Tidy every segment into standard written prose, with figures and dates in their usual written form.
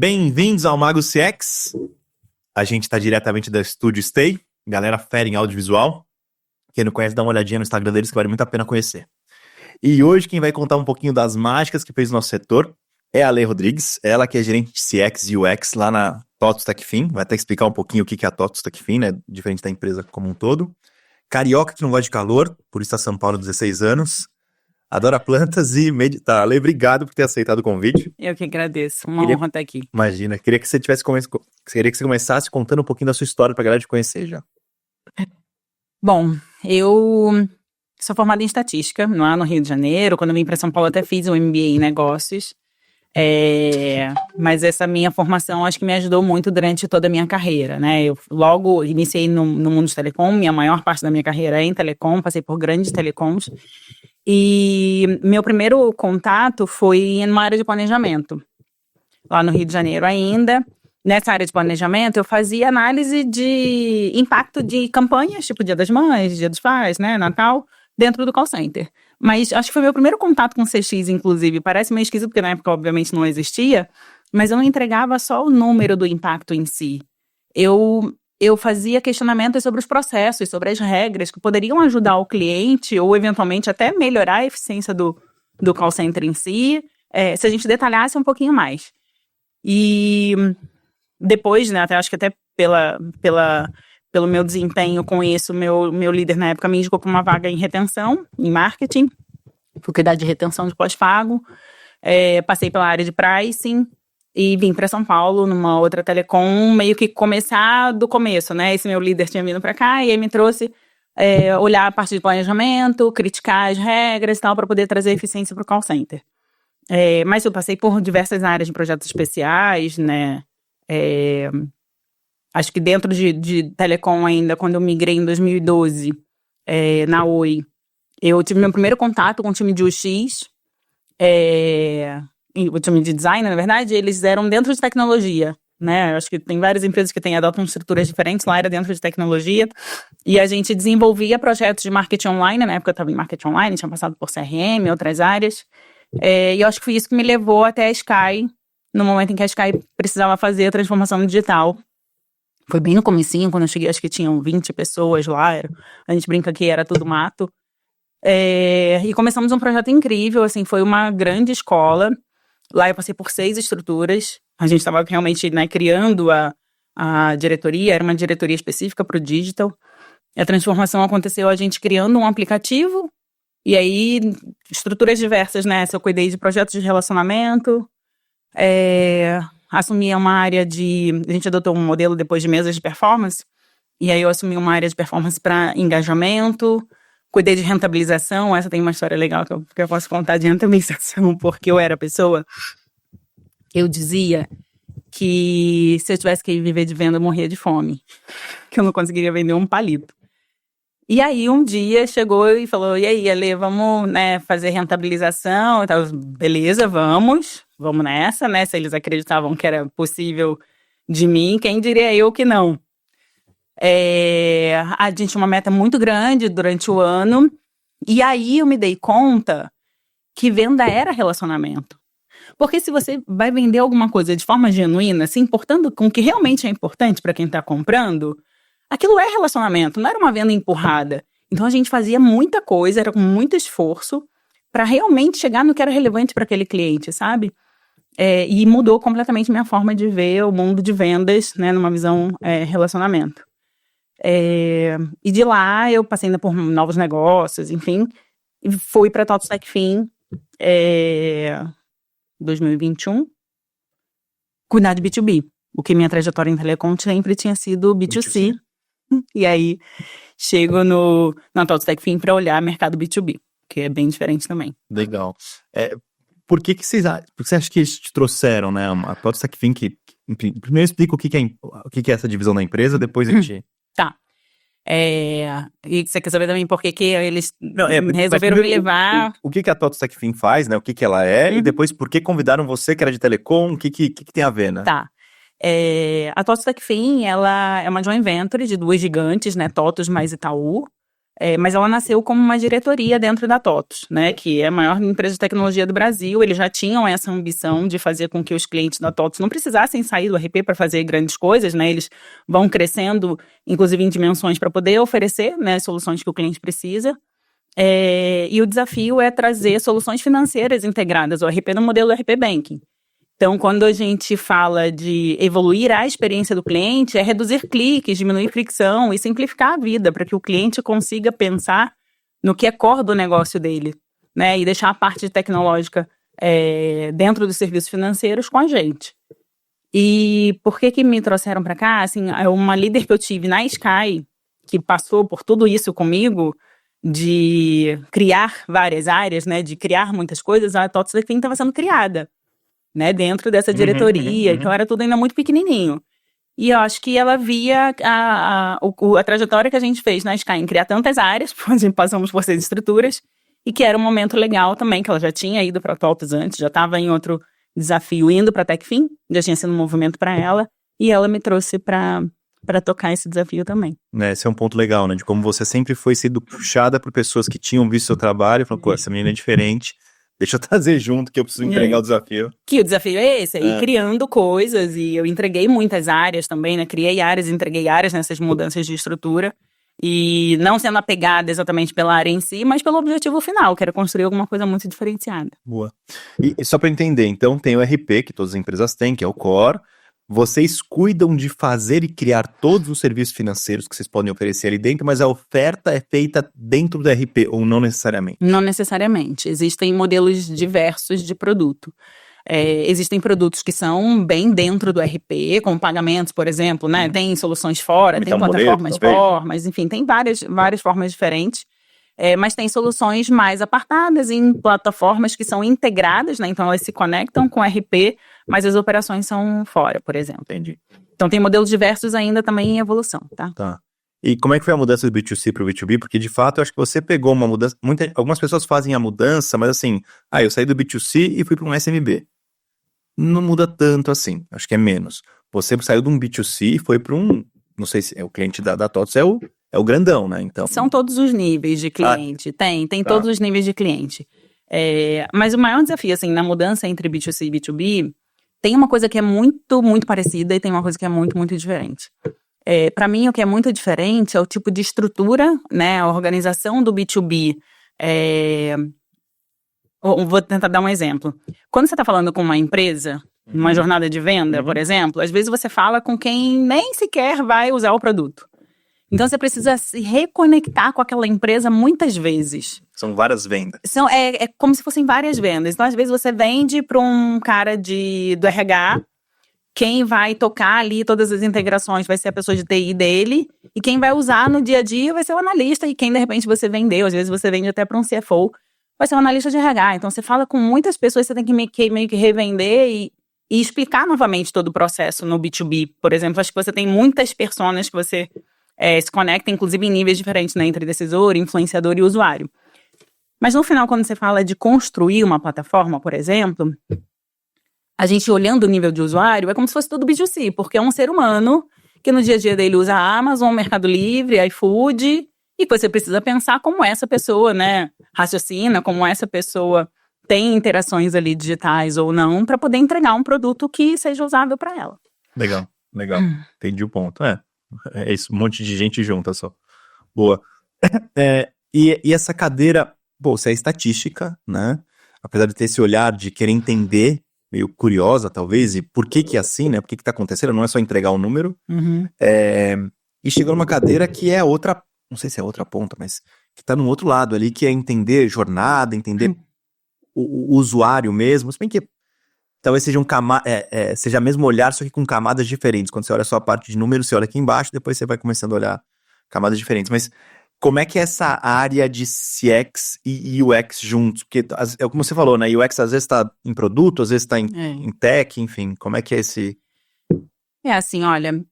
Bem-vindos ao Mago CX. A gente está diretamente da Estúdio Stay, galera fera em audiovisual. Quem não conhece, dá uma olhadinha no Instagram deles que vale muito a pena conhecer. E hoje quem vai contar um pouquinho das mágicas que fez o nosso setor é a Ale Rodrigues, ela que é gerente de CX e UX lá na TOTVS Techfin. Vai até explicar um pouquinho o que é a TOTVS Techfin, né? Diferente da empresa como um todo. Carioca que não gosta de calor, por isso está em São Paulo há 16 anos. Adora plantas e meditar. Ale, obrigado por ter aceitado o convite. Eu que agradeço, uma honra estar aqui. Imagina, queria que você começasse contando um pouquinho da sua história pra galera te conhecer já. Bom, eu sou formada em estatística lá no Rio de Janeiro. Quando eu vim para São Paulo até fiz um MBA em negócios. Mas essa minha formação acho que me ajudou muito durante toda a minha carreira, né? Eu logo iniciei no mundo de telecom, minha maior parte da minha carreira é em telecom, passei por grandes telecoms. E meu primeiro contato foi numa área de planejamento, lá no Rio de Janeiro ainda. Nessa área de planejamento, eu fazia análise de impacto de campanhas, tipo Dia das Mães, Dia dos Pais, né, Natal, dentro do call center. Mas acho que foi meu primeiro contato com o CX, inclusive. Parece meio esquisito, porque na época, obviamente, não existia, mas eu não entregava só o número do impacto em si. Eu fazia questionamentos sobre os processos, sobre as regras que poderiam ajudar o cliente ou, eventualmente, até melhorar a eficiência do call center em si, se a gente detalhasse um pouquinho mais. E depois, né, acho que até pelo meu desempenho com isso, meu líder na época me indicou para uma vaga em retenção, em marketing, fui cuidar de retenção de pós-pago, passei pela área de pricing, e vim para São Paulo, numa outra telecom, meio que começar do começo, né? Esse meu líder tinha vindo para cá e aí me trouxe olhar a parte de planejamento, criticar as regras e tal, para poder trazer eficiência para o call center. Mas eu passei por diversas áreas de projetos especiais, né? Acho que dentro de telecom ainda, quando eu migrei em 2012, na Oi, eu tive meu primeiro contato com o time de UX, o time de design, na verdade, eles eram dentro de tecnologia, né? Acho que tem várias empresas que adotam estruturas diferentes, lá era dentro de tecnologia, e a gente desenvolvia projetos de marketing online, na época eu estava em marketing online, tinha passado por CRM, outras áreas, e eu acho que foi isso que me levou até a Sky, no momento em que a Sky precisava fazer a transformação digital. Foi bem no comecinho, quando eu cheguei, acho que tinham 20 pessoas lá, a gente brinca que era tudo mato, e começamos um projeto incrível, assim, foi uma grande escola. Lá eu passei por 6 estruturas. A gente estava realmente, né, criando a diretoria, era uma diretoria específica para o digital. A transformação aconteceu a gente criando um aplicativo, e aí estruturas diversas, né? Eu cuidei de projetos de relacionamento, assumi uma área a gente adotou um modelo depois de mesas de performance, e aí eu assumi uma área de performance para engajamento, cuidei de rentabilização. Essa tem uma história legal que eu posso contar de rentabilização, porque eu era pessoa. Eu dizia que se eu tivesse que viver de venda, eu morria de fome. Que eu não conseguiria vender um palito. E aí, um dia, chegou e falou, e aí, Ale, vamos, né, fazer rentabilização? Então, beleza, vamos nessa, né? Se eles acreditavam que era possível de mim, quem diria eu que não? A gente tinha uma meta muito grande durante o ano, e aí eu me dei conta que venda era relacionamento. Porque se você vai vender alguma coisa de forma genuína, se importando com o que realmente é importante para quem está comprando, aquilo é relacionamento, não era uma venda empurrada. Então a gente fazia muita coisa, era com muito esforço, para realmente chegar no que era relevante para aquele cliente, sabe? E mudou completamente minha forma de ver o mundo de vendas, né, numa visão relacionamento. E de lá eu passei ainda por novos negócios, enfim, e fui para a TOTVS Techfin 2021, cuidar de B2B, o que minha trajetória em telecom sempre tinha sido B2C. E aí chego na TOTVS Techfin para olhar mercado B2B, que é bem diferente também. Legal. Por que você acha que eles te trouxeram, né? A TOTVS Techfin, primeiro explica o que é essa divisão da empresa, depois a gente... Tá. E você quer saber também por que eles resolveram me levar... O que a TOTVS Techfin faz, né? O que ela é, e depois por que convidaram você, que era de telecom, o que tem a ver, né? Tá. A TOTVS Techfin, ela é uma joint venture de 2 gigantes, né? TOTVS mais Itaú. Mas ela nasceu como uma diretoria dentro da TOTVS, né, que é a maior empresa de tecnologia do Brasil. Eles já tinham essa ambição de fazer com que os clientes da TOTVS não precisassem sair do RP para fazer grandes coisas, né? Eles vão crescendo, inclusive em dimensões, para poder oferecer, né, as soluções que o cliente precisa. E o desafio é trazer soluções financeiras integradas, o RP no modelo RP Banking. Então, quando a gente fala de evoluir a experiência do cliente, é reduzir cliques, diminuir fricção e simplificar a vida para que o cliente consiga pensar no que é core do negócio dele, né? E deixar a parte tecnológica dentro dos serviços financeiros com a gente. E por que me trouxeram para cá? Assim, uma líder que eu tive na Sky, que passou por tudo isso comigo, de criar várias áreas, né? De criar muitas coisas, a TOTVS TechFin estava sendo criada, né, dentro dessa diretoria, então era tudo ainda muito pequenininho. E eu acho que ela via a trajetória que a gente fez na Sky em criar tantas áreas, onde passamos por 6 estruturas, e que era um momento legal também, que ela já tinha ido para a TOTVS antes, já estava em outro desafio indo para a TechFin, já tinha sido um movimento para ela, e ela me trouxe para tocar esse desafio também. Esse é um ponto legal, né, de como você sempre foi sendo puxada por pessoas que tinham visto seu trabalho e falaram, pô, essa menina é diferente, deixa eu trazer junto que eu preciso entregar o desafio. Que o desafio é esse, ir criando coisas, e eu entreguei muitas áreas também, né? Criei áreas, entreguei áreas nessas mudanças de estrutura, e não sendo apegada exatamente pela área em si, mas pelo objetivo final, que era construir alguma coisa muito diferenciada. Boa. E só para entender, então tem o RP, que todas as empresas têm, que é o core. Vocês cuidam de fazer e criar todos os serviços financeiros que vocês podem oferecer ali dentro, mas a oferta é feita dentro do RP, ou não necessariamente? Não necessariamente. Existem modelos diversos de produto. Existem produtos que são bem dentro do RP, como pagamentos, por exemplo, né? Tem soluções fora, tem plataformas formas, enfim, tem várias formas diferentes. Mas tem soluções mais apartadas em plataformas que são integradas, né? Então elas se conectam com o RP, mas as operações são fora, por exemplo. Entendi. Então tem modelos diversos ainda também em evolução, tá? Tá. E como é que foi a mudança do B2C para o B2B? Porque de fato eu acho que você pegou uma mudança, algumas pessoas fazem a mudança, mas assim, eu saí do B2C e fui para um SMB. Não muda tanto assim, acho que é menos. Você saiu de um B2C e foi para um, não sei se é o cliente da TOTVS, é o grandão, né? Então, são todos os níveis de cliente, tem todos os níveis de cliente. Mas o maior desafio, assim, na mudança entre B2C e B2B, tem uma coisa que é muito, muito parecida e tem uma coisa que é muito, muito diferente. Para mim, o que é muito diferente é o tipo de estrutura, né? A organização do B2B. Vou tentar dar um exemplo. Quando você está falando com uma empresa, numa jornada de venda, por exemplo, às vezes você fala com quem nem sequer vai usar o produto. Então, você precisa se reconectar com aquela empresa muitas vezes. São várias vendas. É como se fossem várias vendas. Então, às vezes, você vende para um cara do RH, quem vai tocar ali todas as integrações vai ser a pessoa de TI dele, e quem vai usar no dia a dia vai ser o analista, e quem, de repente, você vendeu, às vezes você vende até para um CFO, vai ser um analista de RH. Então, você fala com muitas pessoas, você tem que meio que revender e explicar novamente todo o processo no B2B. Por exemplo, acho que você tem muitas personas que você se conecta, inclusive em níveis diferentes, né, entre decisor, influenciador e usuário. Mas no final, quando você fala de construir uma plataforma, por exemplo, a gente olhando o nível de usuário, é como se fosse tudo B2C, porque é um ser humano que no dia a dia dele usa a Amazon, Mercado Livre, iFood, e você precisa pensar como essa pessoa, né, raciocina, como essa pessoa tem interações ali digitais ou não, para poder entregar um produto que seja usável para ela. Legal. Entendi o ponto. É isso, um monte de gente junta só. Boa. E essa cadeira, você é estatística, né? Apesar de ter esse olhar de querer entender, meio curiosa talvez, e por que é assim, né? Por que tá acontecendo? Não é só entregar um número. E chegou numa cadeira que é outra, não sei se é outra ponta, mas que tá no outro lado ali, que é entender jornada, entender o usuário mesmo. Se bem que talvez seja seja mesmo olhar, só que com camadas diferentes. Quando você olha só a parte de números, você olha aqui embaixo, depois você vai começando a olhar camadas diferentes. Mas como é que é essa área de CX e UX juntos? Porque, como você falou, né? UX às vezes está em produto, às vezes está em tech, enfim. Como é que é esse... Assim, olha,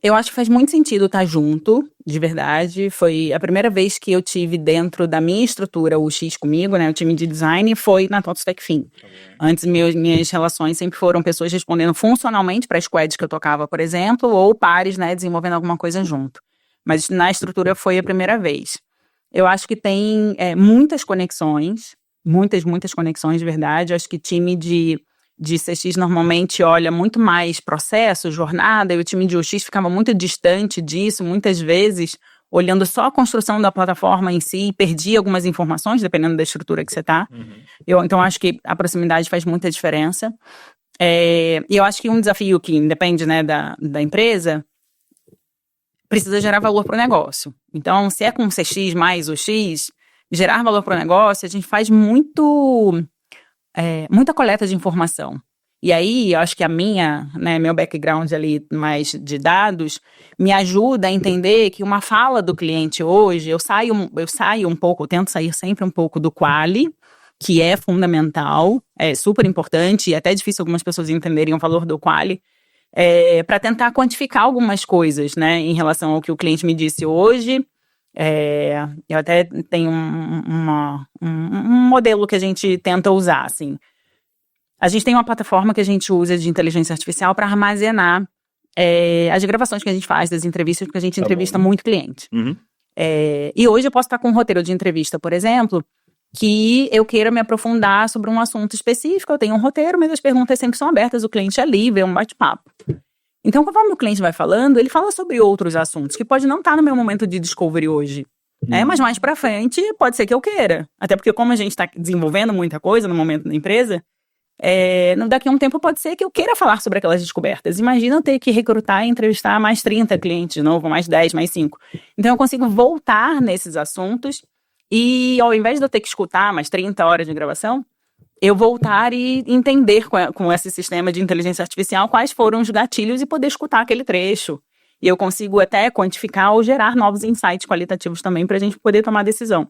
eu acho que faz muito sentido estar junto, de verdade. Foi a primeira vez que eu tive dentro da minha estrutura o X comigo, né, o time de design, foi na TOTVS TechFin. Antes, minhas relações sempre foram pessoas respondendo funcionalmente para squads que eu tocava, por exemplo, ou pares, né, desenvolvendo alguma coisa junto. mas na estrutura foi a primeira vez. Eu acho que tem muitas conexões, muitas conexões de verdade. Eu acho que time de CX normalmente olha muito mais processo, jornada, e o time de UX ficava muito distante disso, muitas vezes olhando só a construção da plataforma em si, e perdia algumas informações, dependendo da estrutura que você está. Então, acho que a proximidade faz muita diferença. E eu acho que um desafio que independe, né, da empresa, precisa gerar valor para o negócio. Então, se é com CX mais o X, gerar valor para o negócio, a gente faz muita coleta de informação. E aí, eu acho que meu background ali mais de dados, me ajuda a entender que uma fala do cliente hoje, eu saio um pouco, eu tento sair sempre um pouco do quali, que é fundamental, é super importante, e até é difícil algumas pessoas entenderem o valor do quali, para tentar quantificar algumas coisas, né, em relação ao que o cliente me disse hoje. Eu até tenho um modelo que a gente tenta usar, assim. A gente tem uma plataforma que a gente usa de inteligência artificial para armazenar as gravações que a gente faz das entrevistas, porque a gente entrevista muito cliente. E hoje eu posso estar com um roteiro de entrevista, por exemplo, que eu queira me aprofundar sobre um assunto específico. Eu tenho um roteiro, mas as perguntas sempre são abertas, o cliente é livre, é um bate-papo. Então, conforme o cliente vai falando, ele fala sobre outros assuntos, que pode não estar no meu momento de discovery hoje. Mas mais pra frente, pode ser que eu queira. Até porque como a gente está desenvolvendo muita coisa no momento da empresa, daqui a um tempo pode ser que eu queira falar sobre aquelas descobertas. Imagina eu ter que recrutar e entrevistar mais 30 clientes de novo, mais 10, mais 5. Então eu consigo voltar nesses assuntos e ao invés de eu ter que escutar mais 30 horas de gravação, eu voltar e entender com esse sistema de inteligência artificial quais foram os gatilhos e poder escutar aquele trecho. E eu consigo até quantificar ou gerar novos insights qualitativos também para a gente poder tomar decisão.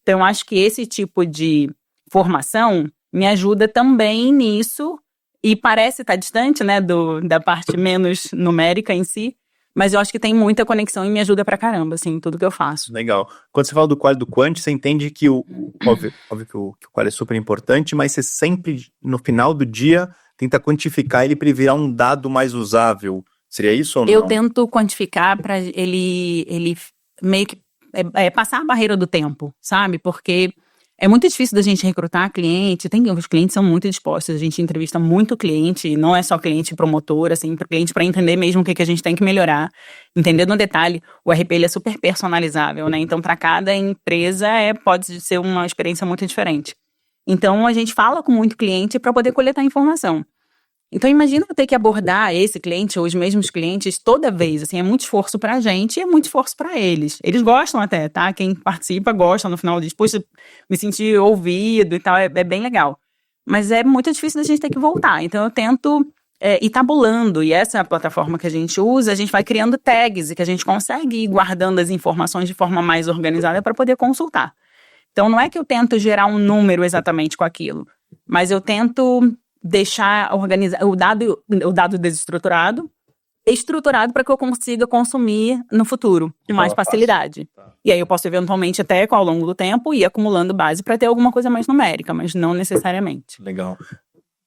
Então eu acho que esse tipo de formação me ajuda também nisso, e parece estar distante, né, da parte menos numérica em si, mas eu acho que tem muita conexão e me ajuda pra caramba, assim, em tudo que eu faço. Legal. Quando você fala do qual e do quant, você entende que óbvio que o qual é super importante, mas você sempre, no final do dia, tenta quantificar ele para virar um dado mais usável. Seria isso ou não? Eu tento quantificar para ele meio que passar a barreira do tempo, sabe? Porque é muito difícil da gente recrutar cliente, os clientes são muito dispostos, a gente entrevista muito cliente, não é só cliente promotor, assim, cliente para entender mesmo o que a gente tem que melhorar, entender no detalhe. O RP ele é super personalizável, né? Então, para cada empresa pode ser uma experiência muito diferente. Então, a gente fala com muito cliente para poder coletar informação. Então, imagina eu ter que abordar esse cliente ou os mesmos clientes toda vez, assim, é muito esforço pra gente e é muito esforço pra eles. Eles gostam até, tá? Quem participa gosta, no final diz, puxa, me senti ouvido e tal, é bem legal. Mas é muito difícil da gente ter que voltar. Então, eu tento ir tabulando, e essa é a plataforma que a gente usa, a gente vai criando tags e que a gente consegue ir guardando as informações de forma mais organizada para poder consultar. Então, não é que eu tento gerar um número exatamente com aquilo, mas eu tento deixar o dado desestruturado, estruturado para que eu consiga consumir no futuro, com mais facilidade. E aí eu posso eventualmente até ao longo do tempo ir acumulando base para ter alguma coisa mais numérica, mas não necessariamente. Legal.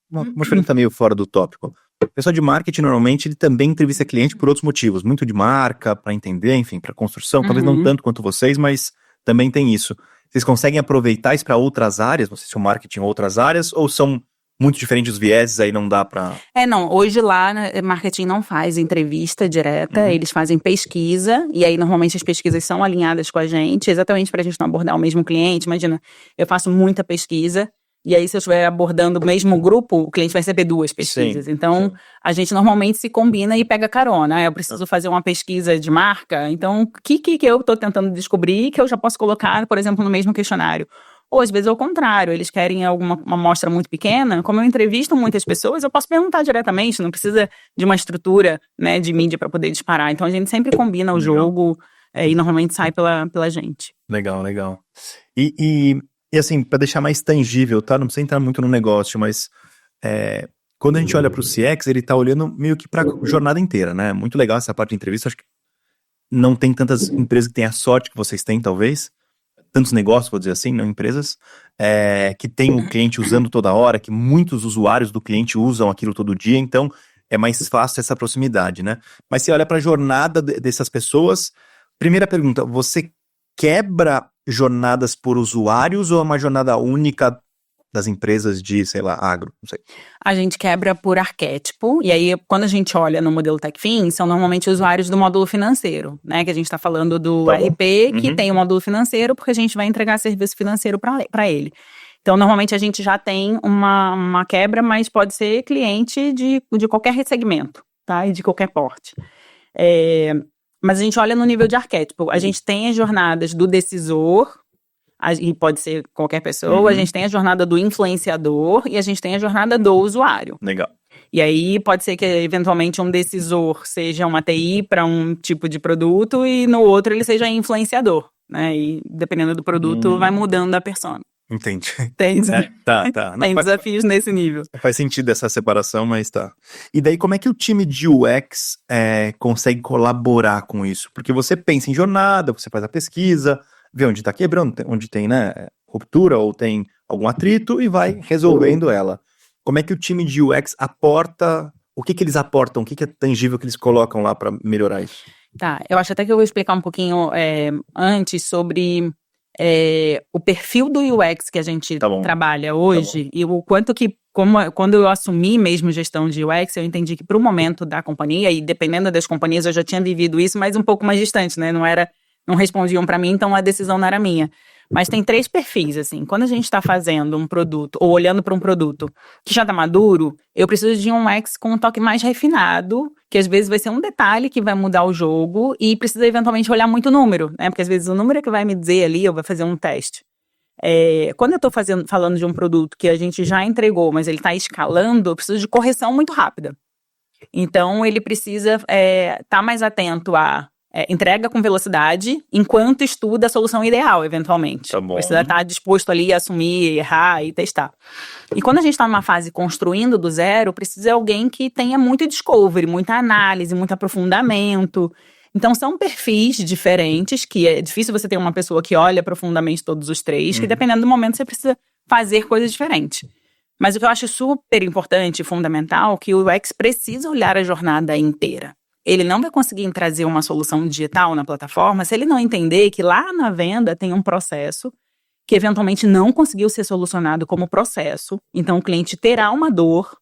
Uma pergunta meio fora do tópico. O pessoal de marketing normalmente ele também entrevista cliente por outros motivos, muito de marca, para entender, enfim, para construção, talvez não tanto quanto vocês, mas também tem isso. Vocês conseguem aproveitar isso para outras áreas, não sei se é o marketing ou outras áreas, ou são muito diferentes os vieses, aí não dá pra... Não, hoje lá, né, marketing não faz entrevista direta, eles fazem pesquisa, e aí normalmente as pesquisas são alinhadas com a gente, exatamente pra gente não abordar o mesmo cliente. Imagina, eu faço muita pesquisa, e aí se eu estiver abordando o mesmo grupo, o cliente vai receber 2 pesquisas. Sim, então, a gente normalmente se combina e pega carona. Eu preciso fazer uma pesquisa de marca, então o que eu tô tentando descobrir que eu já posso colocar, por exemplo, no mesmo questionário? Ou às vezes é o contrário, eles querem uma amostra muito pequena. Como eu entrevisto muitas pessoas, eu posso perguntar diretamente, não precisa de uma estrutura, né, de mídia para poder disparar. Então a gente sempre combina o jogo e normalmente sai pela gente. Legal. E assim, para deixar mais tangível, tá? Não precisa entrar muito no negócio, mas quando a gente olha para o CX, ele tá olhando meio que para a jornada inteira, né? Muito legal essa parte de entrevista. Acho que não tem tantas empresas que têm a sorte que vocês têm, talvez. Tantos negócios, vou dizer assim, não empresas, que tem o cliente usando toda hora, que muitos usuários do cliente usam aquilo todo dia, então é mais fácil essa proximidade, né? Mas se olha para a jornada dessas pessoas, Primeira pergunta, você quebra jornadas por usuários ou é uma jornada única das empresas de, sei lá, agro? Não sei. A gente quebra por arquétipo, e aí quando a gente olha no modelo TechFin, são normalmente usuários do módulo financeiro, né? Que a gente está falando do RP, que tem o módulo financeiro, porque a gente vai entregar serviço financeiro para ele. Então, normalmente a gente já tem uma quebra, mas pode ser cliente de qualquer segmento, tá? E de qualquer porte. Mas a gente olha no nível de arquétipo. A gente tem as jornadas do decisor, e pode ser qualquer pessoa, a gente tem a jornada do influenciador e a gente tem a jornada do usuário. Legal. E aí pode ser que eventualmente um decisor seja uma TI para um tipo de produto e no outro ele seja influenciador, né? E dependendo do produto vai mudando a persona. Entendi. Tem, Tá. tem desafios nesse nível. Faz sentido essa separação, mas tá. E daí, como é que o time de UX consegue colaborar com isso? Porque você pensa em jornada, você faz a pesquisa, vê onde tá quebrando, onde tem, né, ruptura ou tem algum atrito e vai resolvendo ela. Como é que o time de UX aporta, o que eles aportam, o que é tangível que eles colocam lá para melhorar isso? Tá, eu acho até que eu vou explicar um pouquinho antes sobre o perfil do UX que a gente trabalha hoje e o quanto que, quando eu assumi mesmo gestão de UX, eu entendi que para o momento da companhia, e dependendo das companhias eu já tinha vivido isso, mas um pouco mais distante, né? Não respondiam para mim, então a decisão não era minha. Mas tem 3 perfis, assim. Quando a gente está fazendo um produto, ou olhando para um produto que já está maduro, eu preciso de um UX com um toque mais refinado, que às vezes vai ser um detalhe que vai mudar o jogo e precisa eventualmente olhar muito número, né? Porque às vezes o número é que vai me dizer ali, eu vou fazer um teste. Quando eu estou falando de um produto que a gente já entregou, mas ele está escalando, eu preciso de correção muito rápida. Então, ele precisa estar mais atento a entrega com velocidade, enquanto estuda a solução ideal, eventualmente. Tá bom. Precisa estar disposto ali a assumir, errar e testar. E quando a gente está numa fase construindo do zero, precisa de alguém que tenha muito discovery, muita análise, muito aprofundamento. Então, são perfis diferentes, que é difícil você ter uma pessoa que olha profundamente todos os 3, que dependendo do momento você precisa fazer coisas diferentes. Mas o que eu acho super importante e fundamental é que o UX precisa olhar a jornada inteira. Ele não vai conseguir trazer uma solução digital na plataforma se ele não entender que lá na venda tem um processo que eventualmente não conseguiu ser solucionado como processo. Então, o cliente terá uma dor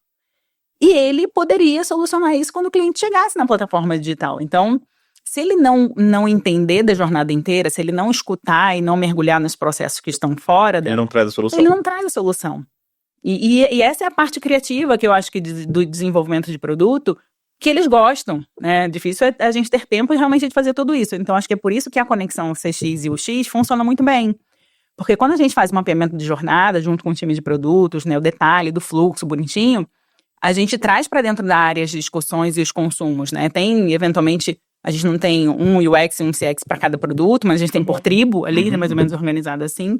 e ele poderia solucionar isso quando o cliente chegasse na plataforma digital. Então, se ele não entender da jornada inteira, se ele não escutar e não mergulhar nos processos que estão fora ele não traz a solução. Ele não traz a solução. E essa é a parte criativa que eu acho que do desenvolvimento de produto que eles gostam, né? Difícil a gente ter tempo realmente de fazer tudo isso. Então, acho que é por isso que a conexão CX e UX funciona muito bem. Porque quando a gente faz um mapeamento de jornada junto com o time de produtos, né, o detalhe do fluxo bonitinho, a gente traz para dentro da área as discussões e os consumos, né? Tem, eventualmente, a gente não tem um UX e um CX para cada produto, mas a gente tem por tribo ali, mais ou menos organizado assim.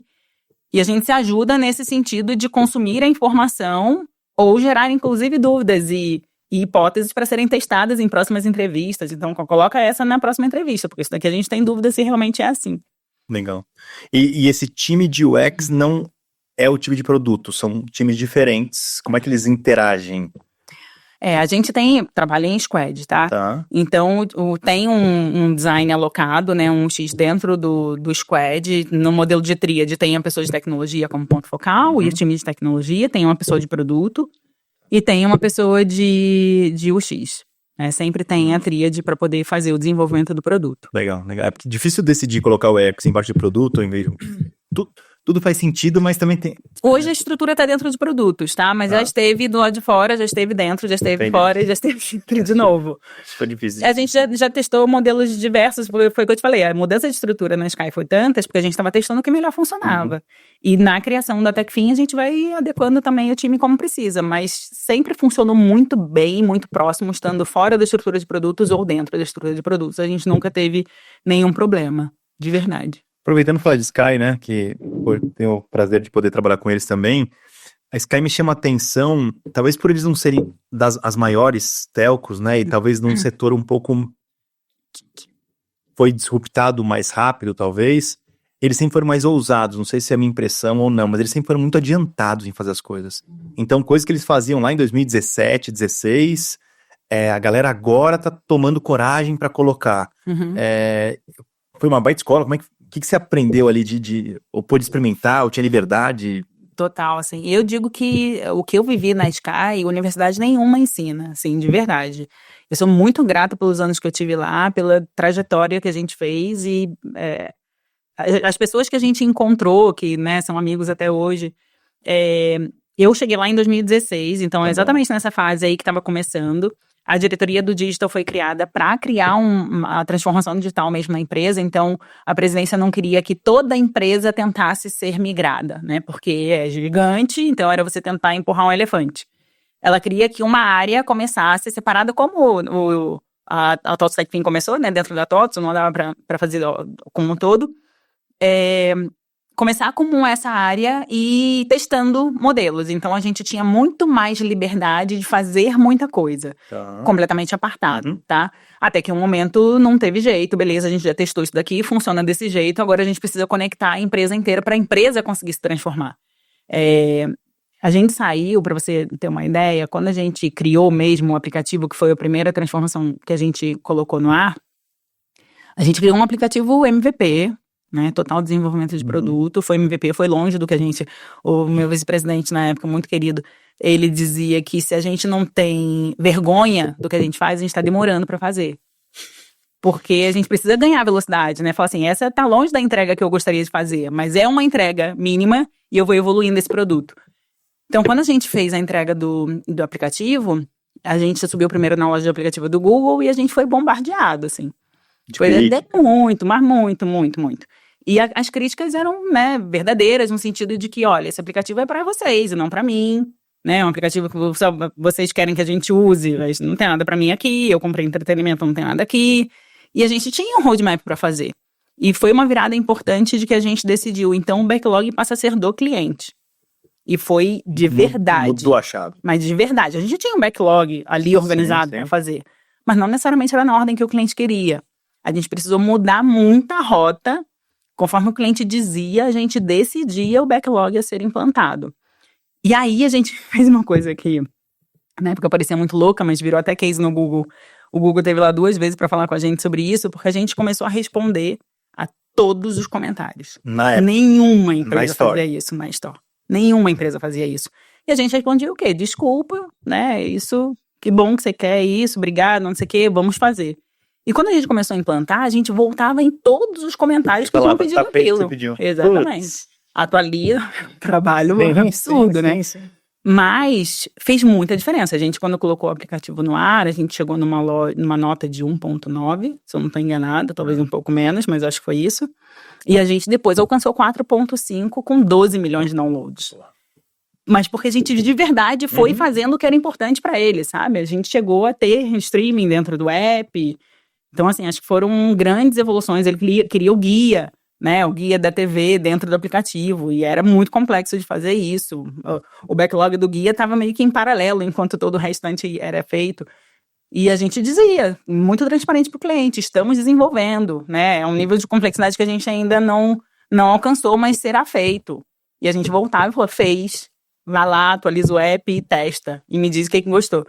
E a gente se ajuda nesse sentido de consumir a informação ou gerar, inclusive, dúvidas e hipóteses para serem testadas em próximas entrevistas. Então, coloca essa na próxima entrevista, porque isso daqui a gente tem dúvida se realmente é assim. Legal. E esse time de UX não é o time de produto, são times diferentes. Como é que eles interagem? A gente trabalha em squad, tá? Então, tem um design alocado, né, um X dentro do squad. No modelo de tríade, tem a pessoa de tecnologia como ponto focal, e o time de tecnologia, tem uma pessoa de produto, e tem uma pessoa de UX. Sempre tem a tríade para poder fazer o desenvolvimento do produto. Legal. É difícil decidir colocar o UX embaixo de produto, em vez de... Tudo faz sentido, mas também tem... Hoje a estrutura está dentro de produtos, tá? Mas já esteve do lado de fora, já esteve dentro, já esteve fora e já esteve dentro de novo. Foi difícil. A gente já testou modelos diversos, foi o que eu te falei, a mudança de estrutura na Sky foi tantas, porque a gente estava testando o que melhor funcionava. E na criação da TechFin a gente vai adequando também o time como precisa, mas sempre funcionou muito bem, muito próximo, estando fora da estrutura de produtos ou dentro da estrutura de produtos. A gente nunca teve nenhum problema, de verdade. Aproveitando falar de Sky, né, que tenho o prazer de poder trabalhar com eles também, a Sky me chama a atenção, talvez por eles não serem as maiores telcos, né, e talvez num setor um pouco que foi disruptado mais rápido, talvez, eles sempre foram mais ousados, não sei se é a minha impressão ou não, mas eles sempre foram muito adiantados em fazer as coisas. Então, coisas que eles faziam lá em 2017, 2016, a galera agora tá tomando coragem para colocar. foi uma baita escola? O que você aprendeu ali ou pôde experimentar, ou tinha liberdade? Total, assim. Eu digo que o que eu vivi na Sky, universidade nenhuma ensina, assim, de verdade. Eu sou muito grata pelos anos que eu tive lá, pela trajetória que a gente fez e as pessoas que a gente encontrou, que, né, são amigos até hoje. Eu cheguei lá em 2016, então é exatamente nessa fase aí que estava começando. A diretoria do digital foi criada para criar uma transformação digital mesmo na empresa, então a presidência não queria que toda a empresa tentasse ser migrada, né? Porque é gigante, então era você tentar empurrar um elefante. Ela queria que uma área começasse separada como a TOTVS TechFin começou, né? Dentro da TOTVS, não dava para fazer como um todo. Começar como essa área e testando modelos. Então, a gente tinha muito mais liberdade de fazer muita coisa. Completamente apartado, tá? Até que um momento não teve jeito. Beleza, a gente já testou isso daqui, funciona desse jeito. Agora, a gente precisa conectar a empresa inteira para a empresa conseguir se transformar. A gente saiu, para você ter uma ideia, quando a gente criou mesmo o aplicativo, que foi a primeira transformação que a gente colocou no ar, a gente criou um aplicativo MVP, né, total desenvolvimento de produto, foi MVP, foi longe do que o meu vice-presidente na época, muito querido, ele dizia que se a gente não tem vergonha do que a gente faz, a gente tá demorando para fazer. Porque a gente precisa ganhar velocidade, né, falar assim, essa tá longe da entrega que eu gostaria de fazer, mas é uma entrega mínima e eu vou evoluindo esse produto. Então, quando a gente fez a entrega do aplicativo, a gente subiu primeiro na loja de aplicativo do Google e a gente foi bombardeado, assim. Foi muito, mas muito, muito, muito. E as críticas eram, né, verdadeiras, no sentido de que, olha, esse aplicativo é para vocês e não para mim, né, é um aplicativo que só vocês querem que a gente use, mas não tem nada para mim aqui, eu comprei entretenimento, não tem nada aqui. E a gente tinha um roadmap para fazer. E foi uma virada importante de que a gente decidiu, então o backlog passa a ser do cliente. E foi de verdade. Mudou a chave. Mas de verdade. A gente tinha um backlog ali organizado para fazer. Mas não necessariamente era na ordem que o cliente queria. A gente precisou mudar muita rota. Conforme o cliente dizia, a gente decidia o backlog a ser implantado. E aí a gente fez uma coisa que na época parecia muito louca, mas virou até case no Google. O Google teve lá 2 vezes para falar com a gente sobre isso, porque a gente começou a responder a todos os comentários. Na época. Nenhuma empresa fazia isso na Store. Nenhuma empresa fazia isso. E a gente respondia o quê? Desculpa, né? Isso, que bom que você quer isso, obrigado, não sei o quê, vamos fazer. E quando a gente começou a implantar, a gente voltava em todos os comentários que tinham pedido aquilo. Exatamente. Atualiza, trabalho absurdo, né? Sim. Mas fez muita diferença. A gente, quando colocou o aplicativo no ar, a gente chegou numa nota de 1.9, se eu não estou enganada, talvez um pouco menos, mas acho que foi isso. E a gente depois alcançou 4.5 com 12 milhões de downloads. Mas porque a gente de verdade foi fazendo o que era importante para eles, sabe? A gente chegou a ter streaming dentro do app. Então, assim, acho que foram grandes evoluções. Ele queria o guia, né? O guia da TV dentro do aplicativo. E era muito complexo de fazer isso. O backlog do guia estava meio que em paralelo, enquanto todo o restante era feito. E a gente dizia, muito transparente para o cliente, estamos desenvolvendo, né? É um nível de complexidade que a gente ainda não alcançou, mas será feito. E a gente voltava e falou, fez, vai lá, atualiza o app e testa. E me diz o que gostou.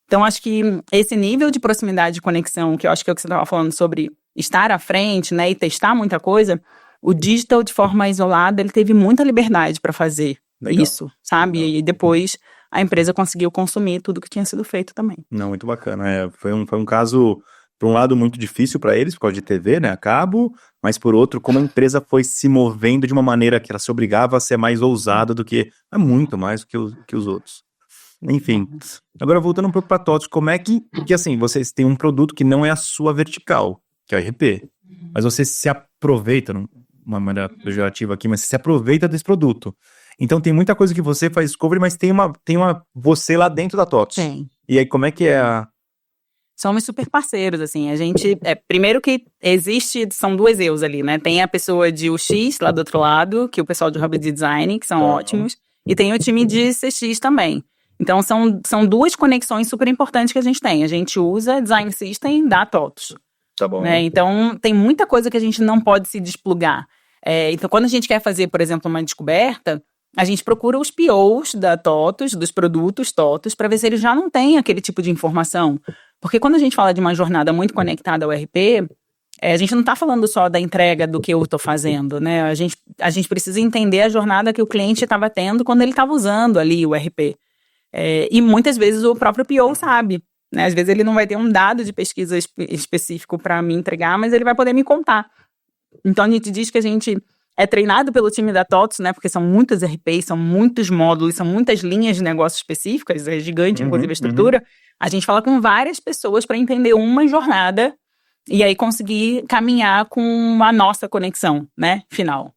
Então, acho que esse nível de proximidade e conexão, que eu acho que é o que você estava falando sobre estar à frente, né? E testar muita coisa, o digital, de forma isolada, ele teve muita liberdade para fazer isso, sabe? Legal. E depois a empresa conseguiu consumir tudo que tinha sido feito também. Não, muito bacana. Foi um caso, por um lado, muito difícil para eles, por causa de TV, né, a cabo, mas por outro, como a empresa foi se movendo de uma maneira que ela se obrigava a ser mais ousada do que, muito mais do que os outros. Enfim, agora voltando um pouco para TOTVS, como é que assim, vocês têm um produto que não é a sua vertical, que é o RP, mas você se aproveita, uma maneira pejorativa aqui, mas você se aproveita desse produto. Então tem muita coisa que você faz discovery, mas tem uma você lá dentro da TOTVS. Tem. E aí como é que é a... Somos super parceiros, assim, a gente, primeiro que são 2 eus ali, né, tem a pessoa de UX lá do outro lado, que é o pessoal de Hub de Design, que são ótimos, e tem o time de CX também. Então são 2 conexões super importantes que a gente usa Design System da TOTVS. Tá bom. Né? Então tem muita coisa que a gente não pode se desplugar. Então quando a gente quer fazer, por exemplo, uma descoberta, a gente procura os POs da TOTVS, dos produtos TOTVS, para ver se eles já não têm aquele tipo de informação. Porque quando a gente fala de uma jornada muito conectada ao RP, A gente não está falando só da entrega do que eu estou fazendo, né? A gente precisa entender a jornada que o cliente estava tendo quando ele estava usando ali o RP. E muitas vezes o próprio PO sabe, né? Às vezes ele não vai ter um dado de pesquisa específico para me entregar, mas ele vai poder me contar. Então a gente diz que a gente é treinado pelo time da TOTVS, né? Porque são muitos RPs, são muitos módulos, são muitas linhas de negócio específicas, é gigante, inclusive a estrutura. A gente fala com várias pessoas para entender uma jornada e aí conseguir caminhar com a nossa conexão, né? Final.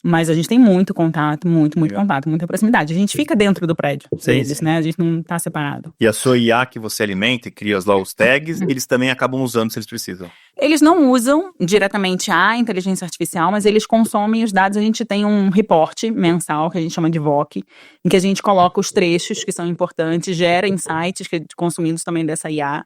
Mas a gente tem muito contato, muito contato, muita proximidade. A gente fica dentro do prédio deles, né? A gente não tá separado. E a sua IA que você alimenta e cria lá os tags, eles também acabam usando se eles precisam? Eles não usam diretamente a inteligência artificial, mas eles consomem os dados. A gente tem um reporte mensal, que a gente chama de VOC, em que a gente coloca os trechos que são importantes, gera insights consumidos também dessa IA,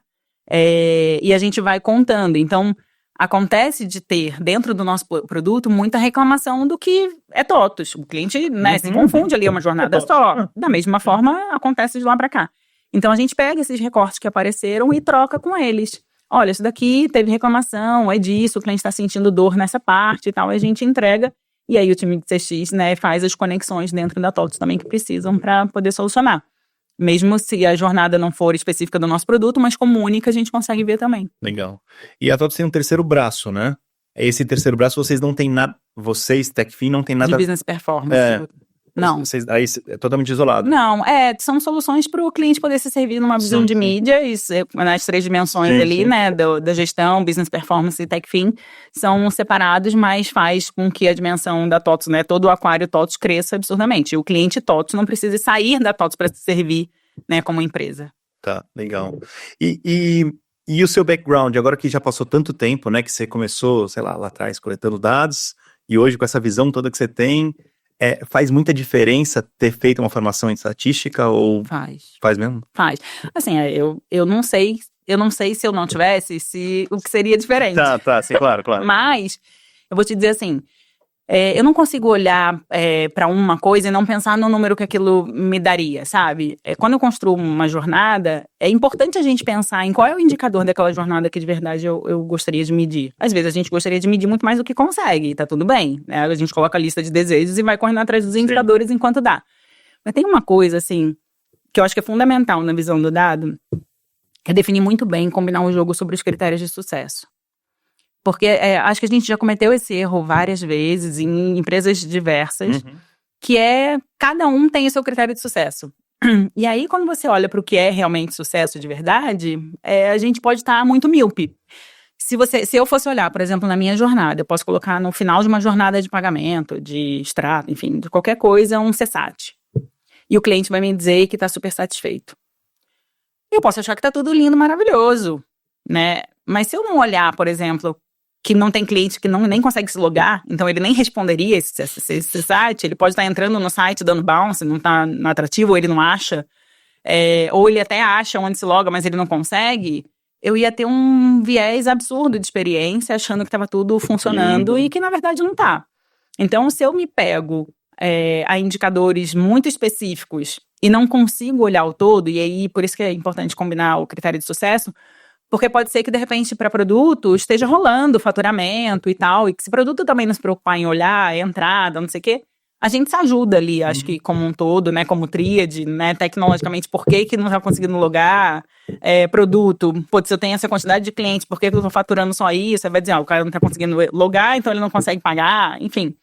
e a gente vai contando. Então, acontece de ter, dentro do nosso produto, muita reclamação do que é TOTVS. O cliente, né, se confunde ali, é uma jornada só. Da mesma forma, acontece de lá para cá. Então, a gente pega esses recortes que apareceram e troca com eles. Olha, isso daqui teve reclamação, é disso, o cliente está sentindo dor nessa parte e tal, a gente entrega. E aí, o time de CX, né, faz as conexões dentro da TOTVS também que precisam para poder solucionar. Mesmo se a jornada não for específica do nosso produto, mas como única, a gente consegue ver também. Legal. E a TOTVS tem um terceiro braço, né? Esse terceiro braço, vocês não têm nada... Vocês, Techfin, não tem nada... De business performance. Não. Aí é totalmente isolado. Não, são soluções para o cliente poder se servir numa visão de mídia, isso, nas 3 dimensões ali, né, da gestão, business performance e Techfin, são separados, mas faz com que a dimensão da TOTVS, né, todo o aquário TOTVS cresça absurdamente. O cliente TOTVS não precisa sair da TOTVS para se servir, né, como empresa. Tá, legal. E o seu background, agora que já passou tanto tempo, né, que você começou, sei lá atrás, coletando dados, e hoje com essa visão toda que você tem... faz muita diferença ter feito uma formação em estatística ou... Faz mesmo? Faz. Assim, eu não sei se eu não tivesse, o que seria diferente. Tá, sim, claro. Mas, eu vou te dizer assim, eu não consigo olhar para uma coisa e não pensar no número que aquilo me daria, sabe? Quando eu construo uma jornada, é importante a gente pensar em qual é o indicador daquela jornada que de verdade eu gostaria de medir. Às vezes a gente gostaria de medir muito mais do que consegue, tá tudo bem, né? A gente coloca a lista de desejos e vai correndo atrás dos indicadores enquanto dá. Mas tem uma coisa, assim, que eu acho que é fundamental na visão do dado, que é definir muito bem, combinar um jogo sobre os critérios de sucesso. Porque acho que a gente já cometeu esse erro várias vezes em empresas diversas, que cada um tem o seu critério de sucesso. E aí, quando você olha para o que é realmente sucesso de verdade, a gente pode estar muito míope. Se eu fosse olhar, por exemplo, na minha jornada, eu posso colocar no final de uma jornada de pagamento, de extrato, enfim, de qualquer coisa, um CSAT. E o cliente vai me dizer que está super satisfeito. Eu posso achar que está tudo lindo, maravilhoso, né? Mas se eu não olhar, por exemplo, que não tem cliente que nem consegue se logar, então ele nem responderia esse site, ele pode estar entrando no site dando bounce, não está atrativo, ou ele não acha, ou ele até acha onde se loga, mas ele não consegue, eu ia ter um viés absurdo de experiência, achando que estava tudo funcionando e que na verdade não está. Então, se eu me pego a indicadores muito específicos e não consigo olhar o todo, e aí por isso que é importante combinar o critério de sucesso, porque pode ser que, de repente, para produto, esteja rolando faturamento e tal, e que se o produto também não se preocupar em olhar, entrada, não sei o quê, a gente se ajuda ali, acho que como um todo, né, como tríade, né, tecnologicamente, por que não está conseguindo logar, produto, se eu tenho essa quantidade de clientes, por que eu estou faturando só isso? Você vai dizer, o cara não está conseguindo logar, então ele não consegue pagar, enfim.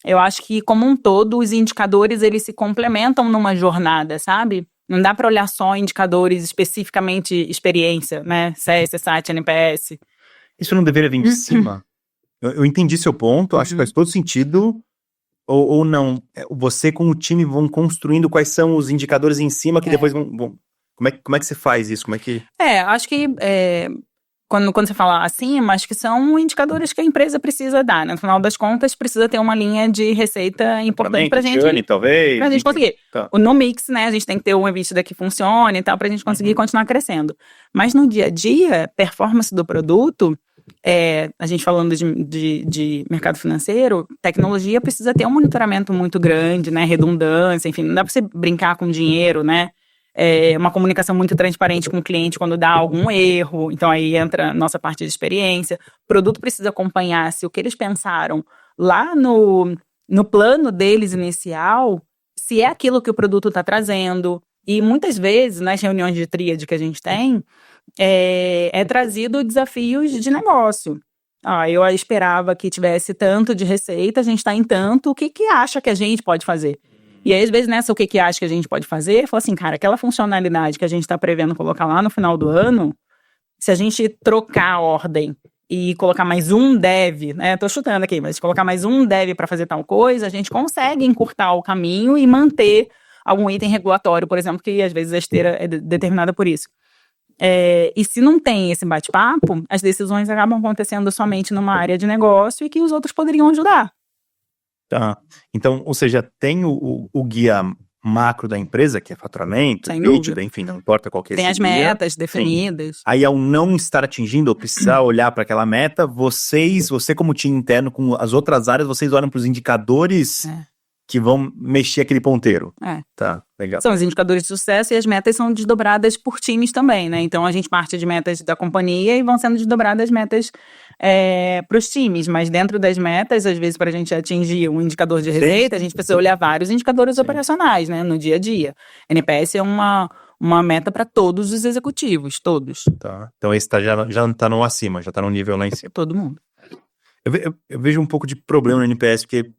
Eu acho que, como um todo, os indicadores, eles se complementam numa jornada, sabe? Não dá para olhar só indicadores especificamente experiência, né? CS, SAT, NPS. Isso não deveria vir de cima? Eu entendi seu ponto, acho que faz todo sentido. Ou não? Você com o time vão construindo quais são os indicadores em cima que depois vão... Como é que você faz isso? Como é que... acho que... Quando você fala acima, acho que são indicadores que a empresa precisa dar, né? No final das contas, precisa ter uma linha de receita importante pra gente. Talvez. Pra gente conseguir. Tá. No mix, né? A gente tem que ter um EBITDA que funcione e tal, pra gente conseguir continuar crescendo. Mas no dia a dia, performance do produto, a gente falando de mercado financeiro, tecnologia precisa ter um monitoramento muito grande, né? Redundância, enfim, não dá pra você brincar com dinheiro, né? uma comunicação muito transparente com o cliente quando dá algum erro. Então, aí entra a nossa parte de experiência. O produto precisa acompanhar se o que eles pensaram lá no plano deles inicial, se é aquilo que o produto está trazendo. E muitas vezes, nas reuniões de tríade que a gente tem, é trazido desafios de negócio. Eu esperava que tivesse tanto de receita, a gente está em tanto, o que acha que a gente pode fazer? E aí, às vezes, nessa o que acha que a gente pode fazer, fala assim, cara, aquela funcionalidade que a gente está prevendo colocar lá no final do ano, se a gente trocar a ordem e colocar mais um dev, né? Tô chutando aqui, mas colocar mais um dev para fazer tal coisa, a gente consegue encurtar o caminho e manter algum item regulatório, por exemplo, que às vezes a esteira é determinada por isso. E se não tem esse bate-papo, as decisões acabam acontecendo somente numa área de negócio e que os outros poderiam ajudar. Tá. Então, ou seja, tem o guia macro da empresa, que é faturamento, Sem EBITDA, dúvida. enfim, não importa qual que é Tem esse as guia. metas definidas. Aí, ao não estar atingindo ou precisar olhar para aquela meta, você como time interno, com as outras áreas, vocês olham para os indicadores que vão mexer aquele ponteiro. Tá, legal. São os indicadores de sucesso e as metas são desdobradas por times também, né? Então, a gente parte de metas da companhia e vão sendo desdobradas metas para os times. Mas dentro das metas, às vezes, para a gente atingir um indicador de receita, a gente precisa olhar vários indicadores operacionais, né? No dia a dia. NPS é uma meta para todos os executivos, todos. Tá. Então, esse já tá no acima, já tá no nível lá em cima. Todo mundo. Eu vejo um pouco de problema no NPS, porque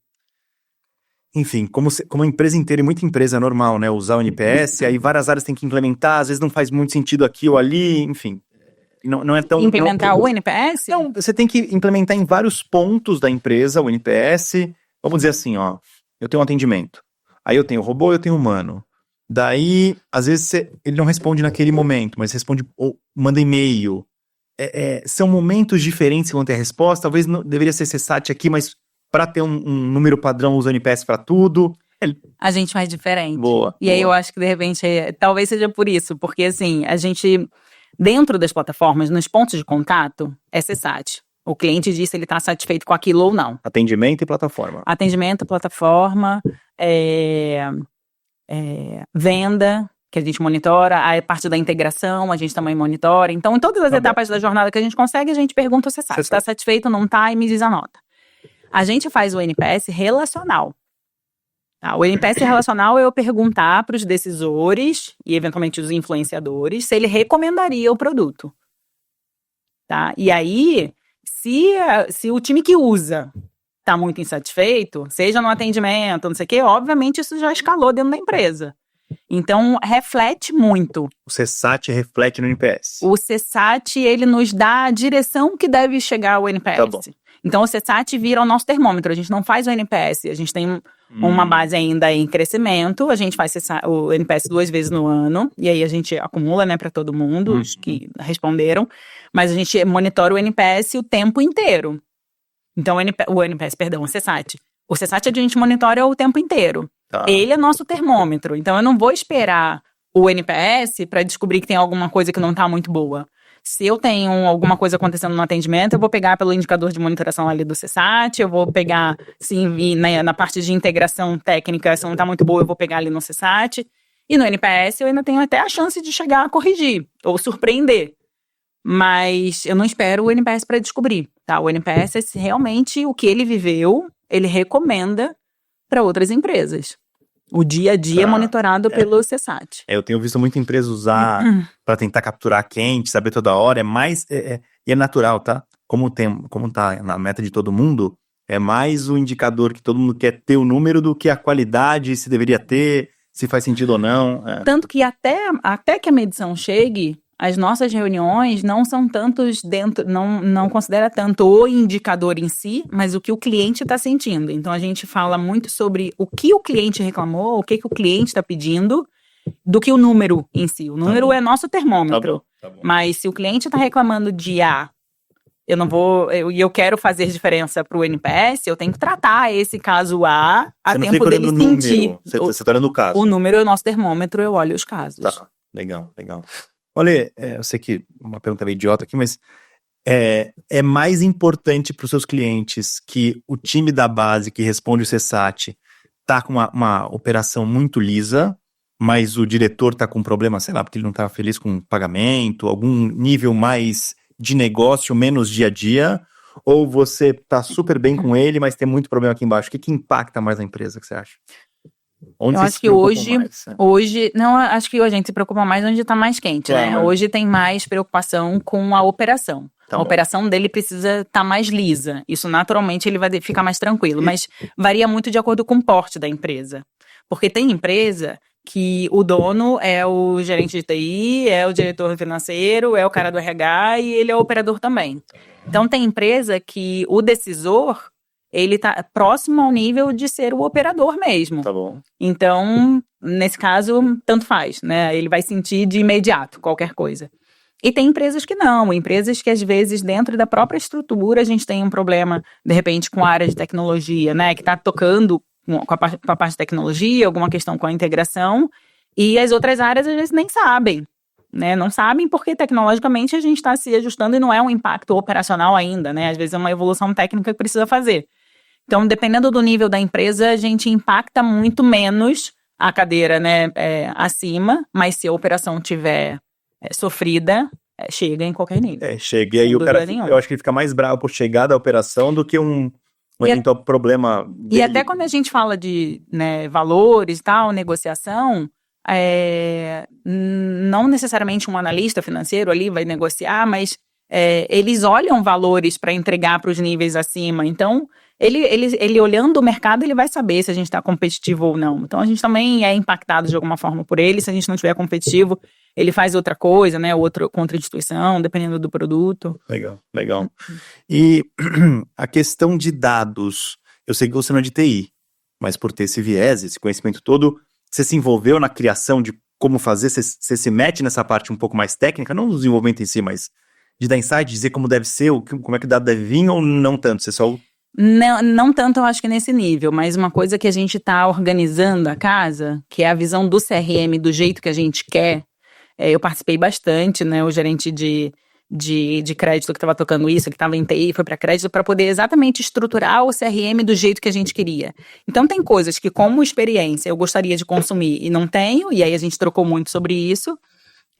enfim, como a empresa inteira, e muita empresa é normal, né, usar o NPS, aí várias áreas têm que implementar, às vezes não faz muito sentido aqui ou ali, enfim, não é tão... Implementar o NPS? Não, você tem que implementar em vários pontos da empresa o NPS, vamos dizer assim, eu tenho um atendimento, aí eu tenho robô, eu tenho humano, daí, às vezes ele não responde naquele momento, mas responde, ou manda e-mail, são momentos diferentes que vão ter a resposta, talvez não deveria ser CSAT aqui, mas para ter um número padrão, usa o NPS para tudo. A gente faz diferente. Boa. E aí eu acho que, de repente, talvez seja por isso. Porque, assim, a gente, dentro das plataformas, nos pontos de contato, é CSAT. O cliente diz se ele está satisfeito com aquilo ou não. Atendimento e plataforma. Atendimento, plataforma, venda, que a gente monitora, a parte da integração, a gente também monitora. Então, em todas as etapas da jornada que a gente consegue, a gente pergunta ao CSAT. Está satisfeito, não está, e me diz a nota. A gente faz o NPS relacional. Tá? O NPS relacional é eu perguntar para os decisores e, eventualmente, os influenciadores se ele recomendaria o produto. Tá? E aí, se o time que usa está muito insatisfeito, seja no atendimento, não sei o quê, obviamente isso já escalou dentro da empresa. Então, reflete muito. O CSAT reflete no NPS. O CSAT, ele nos dá a direção que deve chegar o NPS. Tá bom. Então, o CSAT vira o nosso termômetro. A gente não faz o NPS. A gente tem uma base ainda em crescimento. A gente faz o NPS 2 vezes no ano. E aí, a gente acumula, né, para todo mundo, os que responderam. Mas a gente monitora o NPS o tempo inteiro. Então, o CSAT. O CSAT a gente monitora o tempo inteiro. Tá. Ele é nosso termômetro. Então, eu não vou esperar o NPS para descobrir que tem alguma coisa que não está muito boa. Se eu tenho alguma coisa acontecendo no atendimento, eu vou pegar pelo indicador de monitoração ali do CSAT, eu vou pegar, sim, na parte de integração técnica, se não está muito boa, eu vou pegar ali no CSAT. E no NPS eu ainda tenho até a chance de chegar a corrigir ou surpreender. Mas eu não espero o NPS para descobrir, tá? O NPS é realmente o que ele viveu, ele recomenda para outras empresas. O dia a dia é monitorado pelo CSAT. Eu tenho visto muita empresa usar para tentar capturar quente, saber toda hora. E é natural, tá? Como tá na meta de todo mundo, é mais o indicador que todo mundo quer ter o número do que a qualidade, se deveria ter, se faz sentido ou não. Tanto que até que a medição chegue, as nossas reuniões não são tantos não considera tanto o indicador em si, mas o que o cliente está sentindo. Então, a gente fala muito sobre o que o cliente reclamou, o que o cliente está pedindo, do que o número em si. O número é nosso termômetro. Tá bom. Mas se o cliente está reclamando de A, eu quero fazer diferença para o NPS, eu tenho que tratar esse caso A tempo dele sentir. Você está olhando o caso. O número é o nosso termômetro, eu olho os casos. Tá, legal. Olha, eu sei que uma pergunta meio idiota aqui, mas é mais importante para os seus clientes que o time da base que responde o CSAT tá com uma operação muito lisa, mas o diretor tá com problema, sei lá, porque ele não tá feliz com o pagamento, algum nível mais de negócio, menos dia a dia, ou você tá super bem com ele, mas tem muito problema aqui embaixo? O que impacta mais a empresa, que você acha? Onde eu você acho se que preocupa mais? não, acho que hoje a gente se preocupa mais onde está mais quente, Claro, né? né? Hoje tem mais preocupação com a operação. Tá A bom. operação dele precisa estar mais lisa. Isso, naturalmente, ele vai ficar mais tranquilo. Mas varia muito de acordo com o porte da empresa. Porque tem empresa que o dono é o gerente de TI, é o diretor financeiro, é o cara do RH e ele é o operador também. Então, tem empresa que o decisor, ele tá próximo ao nível de ser o operador mesmo. Tá bom. Então, nesse caso, tanto faz, né? Ele vai sentir de imediato qualquer coisa. E tem empresas que não, empresas que às vezes dentro da própria estrutura a gente tem um problema, de repente, com a área de tecnologia, né? Que está tocando com a parte de tecnologia, alguma questão com a integração, e as outras áreas às vezes nem sabem, né? Não sabem porque tecnologicamente a gente está se ajustando e não é um impacto operacional ainda, né? Às vezes é uma evolução técnica que precisa fazer. Então, dependendo do nível da empresa, a gente impacta muito menos a cadeira, né, acima, mas se a operação tiver sofrida, chega em qualquer nível. Chega. E aí Sem o cara, dúvida nenhuma. eu acho que ele fica mais bravo por chegar da operação do que um eventual problema E dele. até quando a gente fala de, né, valores e tal, negociação, não necessariamente um analista financeiro ali vai negociar, mas eles olham valores para entregar para os níveis acima. Então, ele olhando o mercado, ele vai saber se a gente está competitivo ou não. Então, a gente também é impactado de alguma forma por ele. Se a gente não estiver competitivo, ele faz outra coisa, né? Outra contra-instituição, dependendo do produto. Legal. E a questão de dados, eu sei que você não é de TI, mas por ter esse viés, esse conhecimento todo, você se envolveu na criação de como fazer, você se mete nessa parte um pouco mais técnica, não no desenvolvimento em si, mas de dar insight, dizer como deve ser, como é que o dado deve vir, ou não tanto? Você só... Não tanto, eu acho que nesse nível, mas uma coisa que a gente está organizando a casa, que é a visão do CRM do jeito que a gente quer. Eu participei bastante, né? O gerente de crédito que estava tocando isso, que estava em TI, foi para crédito, para poder exatamente estruturar o CRM do jeito que a gente queria. Então, tem coisas que, como experiência, eu gostaria de consumir e não tenho, e aí a gente trocou muito sobre isso.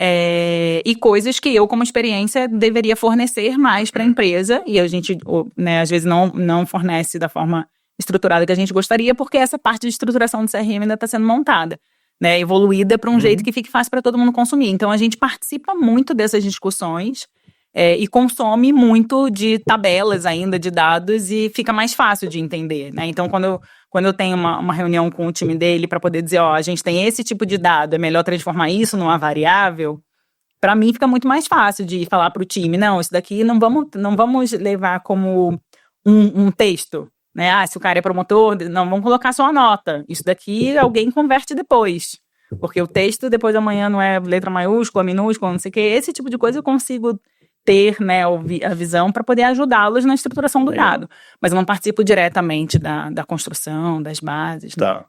E coisas que eu, como experiência, deveria fornecer mais para a empresa, e a gente, né, às vezes não fornece da forma estruturada que a gente gostaria, porque essa parte de estruturação do CRM ainda está sendo montada, né, evoluída para um jeito que fique fácil para todo mundo consumir. Então, a gente participa muito dessas discussões e consome muito de tabelas ainda, de dados, e fica mais fácil de entender, né? Então, quando eu tenho uma reunião com o time dele para poder dizer, a gente tem esse tipo de dado, é melhor transformar isso numa variável, para mim fica muito mais fácil de falar para o time, não, isso daqui não vamos levar como um texto, né? Se o cara é promotor, não, vamos colocar só a nota. Isso daqui alguém converte depois, porque o texto depois da manhã não é letra maiúscula, minúscula, não sei o quê. Esse tipo de coisa eu consigo ter, né, a visão para poder ajudá-los na estruturação do dado. Mas eu não participo diretamente da construção, das bases. Tá.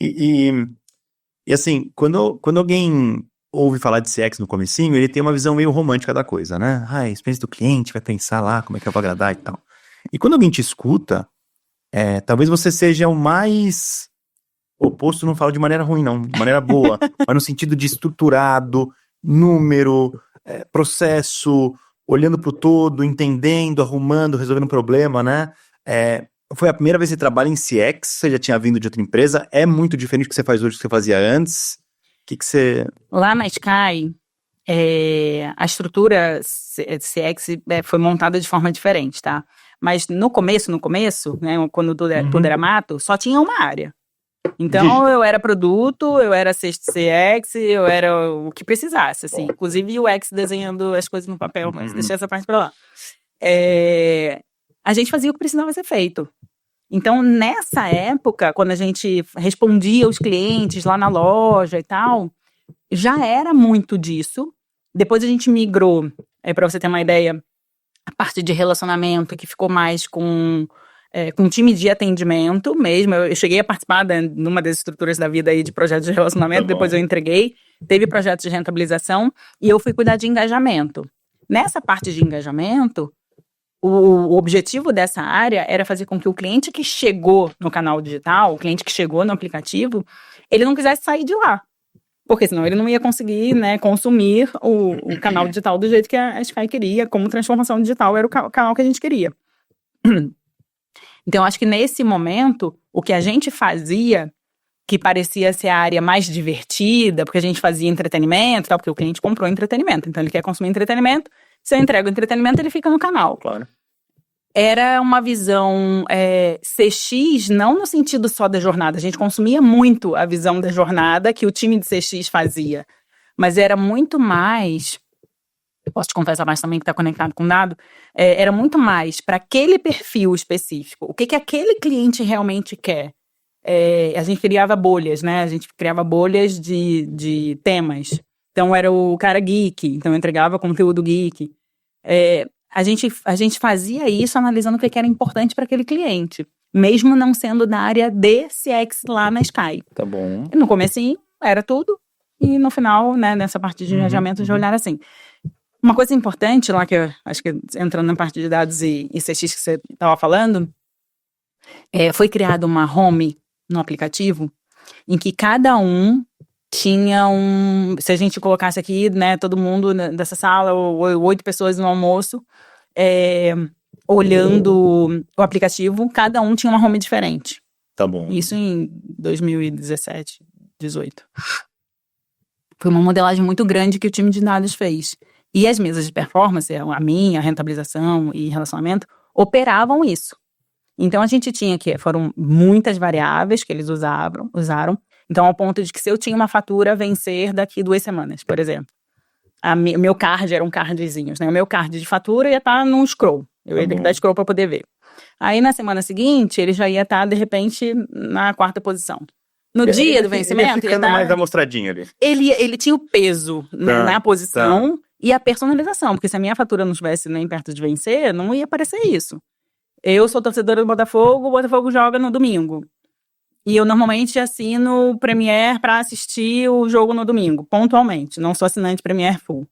E assim, quando alguém ouve falar de CX no comecinho, ele tem uma visão meio romântica da coisa, né? A experiência do cliente, vai pensar lá como é que eu vou agradar e tal. E quando alguém te escuta, talvez você seja o mais oposto, não falo de maneira ruim não, de maneira boa, mas no sentido de estruturado, número, processo, olhando pro todo, entendendo, arrumando, resolvendo problema, né? Foi a primeira vez que você trabalha em CX, você já tinha vindo de outra empresa, é muito diferente do que você faz hoje do que você fazia antes? O que você... Lá na Sky, a estrutura CX foi montada de forma diferente, tá? Mas no começo, né, quando tudo era mato, só tinha uma área. Então, eu era produto, eu era CX, eu era o que precisasse, assim. Inclusive o UX desenhando as coisas no papel, mas deixei essa parte pra lá. A gente fazia o que precisava ser feito. Então, nessa época, quando a gente respondia aos clientes lá na loja e tal, já era muito disso. Depois a gente migrou, para você ter uma ideia, a parte de relacionamento, que ficou mais com um time de atendimento mesmo. Eu cheguei a participar numa das estruturas da vida aí de projetos de relacionamento, depois eu entreguei, teve projetos de rentabilização, e eu fui cuidar de engajamento. Nessa parte de engajamento, o objetivo dessa área era fazer com que o cliente que chegou no canal digital, o cliente que chegou no aplicativo, ele não quisesse sair de lá. Porque senão ele não ia conseguir, né, consumir o canal digital do jeito que a Sky queria, como transformação digital era o canal que a gente queria. Então, acho que nesse momento, o que a gente fazia, que parecia ser a área mais divertida, porque a gente fazia entretenimento, tal, porque o cliente comprou entretenimento, então ele quer consumir entretenimento, se eu entrego entretenimento, ele fica no canal. Claro. Era uma visão CX, não no sentido só da jornada. A gente consumia muito a visão da jornada que o time de CX fazia. Mas era muito mais... Posso te confessar mais também que está conectado com o dado? Era muito mais para aquele perfil específico. O que aquele cliente realmente quer? A gente criava bolhas, né? A gente criava bolhas de temas. Então, era o cara geek. Então, eu entregava conteúdo geek. A gente fazia isso analisando o que era importante para aquele cliente, mesmo não sendo da área de CX lá na Sky. Tá bom. No comecinho, era tudo, e no final, né, nessa parte de engajamento, de olhar assim. Uma coisa importante lá, que eu acho que entrando na parte de dados e CX que você estava falando, foi criada uma home no aplicativo, em que cada um tinha se a gente colocasse aqui, né, todo mundo dessa sala, 8 pessoas no almoço, olhando o aplicativo, cada um tinha uma home diferente. Tá bom. Isso em 2017, 2018. Foi uma modelagem muito grande que o time de dados fez. E as mesas de performance, a minha, a rentabilização e relacionamento, operavam isso. Então, a gente tinha foram muitas variáveis que eles usaram. Então, ao ponto de que se eu tinha uma fatura a vencer daqui 2 semanas, por exemplo, meu card eram cardzinhos, né? O meu card de fatura ia estar num scroll. Eu ia ter que dar scroll para poder ver. Aí, na semana seguinte, ele já ia estar, de repente, na 4ª posição. No dia do vencimento... Ele ia ficando mais amostradinho ali. Ele tinha o peso na posição e a personalização. Porque se a minha fatura não estivesse nem perto de vencer, não ia aparecer isso. Eu sou torcedora do Botafogo, o Botafogo joga no domingo. E eu normalmente assino o Premiere para assistir o jogo no domingo, pontualmente. Não sou assinante Premiere Full.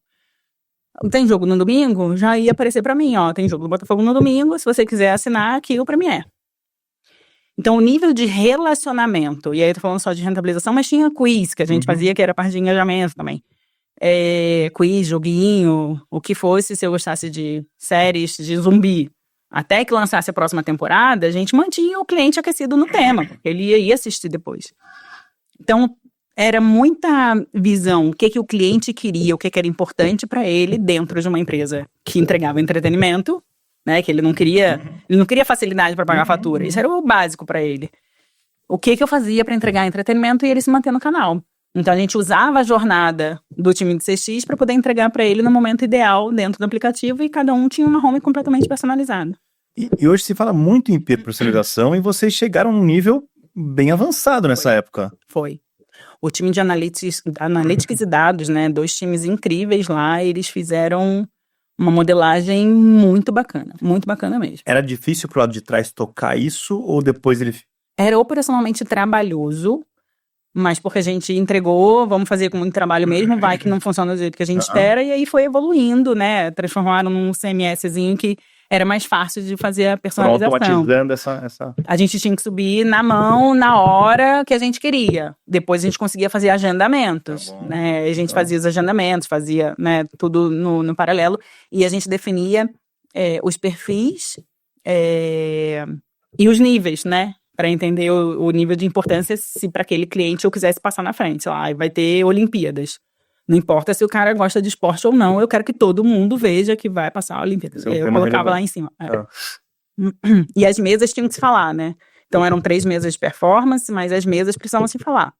Tem jogo no domingo? Já ia aparecer para mim, ó. Tem jogo do Botafogo no domingo, se você quiser assinar aqui o Premiere. Então, o nível de relacionamento, e aí eu tô falando só de rentabilização, mas tinha quiz, que a gente fazia, que era parte de engajamento também. Quiz, joguinho, o que fosse, se eu gostasse de séries de zumbi. Até que lançasse a próxima temporada, a gente mantinha o cliente aquecido no tema, porque ele ia assistir depois. Então, era muita visão, o que o cliente queria, o que era importante para ele dentro de uma empresa que entregava entretenimento, né, que ele não queria facilidade para pagar a fatura. Isso era o básico para ele. O que eu fazia para entregar entretenimento e ele se manter no canal. Então, a gente usava a jornada do time de CX para poder entregar para ele no momento ideal dentro do aplicativo e cada um tinha uma home completamente personalizada. E hoje se fala muito em personalização e vocês chegaram num nível bem avançado nessa época. Foi. O time de Analytics e dados, né, 2 times incríveis lá, eles fizeram uma modelagem muito bacana mesmo. Era difícil pro lado de trás tocar isso ou depois ele... Era operacionalmente trabalhoso, mas porque a gente entregou, vamos fazer com muito trabalho mesmo, vai que não funciona do jeito que a gente espera, e aí foi evoluindo, né? Transformaram num CMSzinho que era mais fácil de fazer a personalização. Automatizando essa... A gente tinha que subir na mão, na hora que a gente queria. Depois a gente conseguia fazer agendamentos, né? A gente fazia os agendamentos, fazia, né, tudo no paralelo, e a gente definia os perfis e os níveis, né? Para entender o nível de importância se para aquele cliente eu quisesse passar na frente. Sei lá, vai ter Olimpíadas. Não importa se o cara gosta de esporte ou não, eu quero que todo mundo veja que vai passar a Olimpíada. Eu colocava lá em cima. E as mesas tinham que se falar, né? Então eram 3 mesas de performance, mas as mesas precisavam se falar.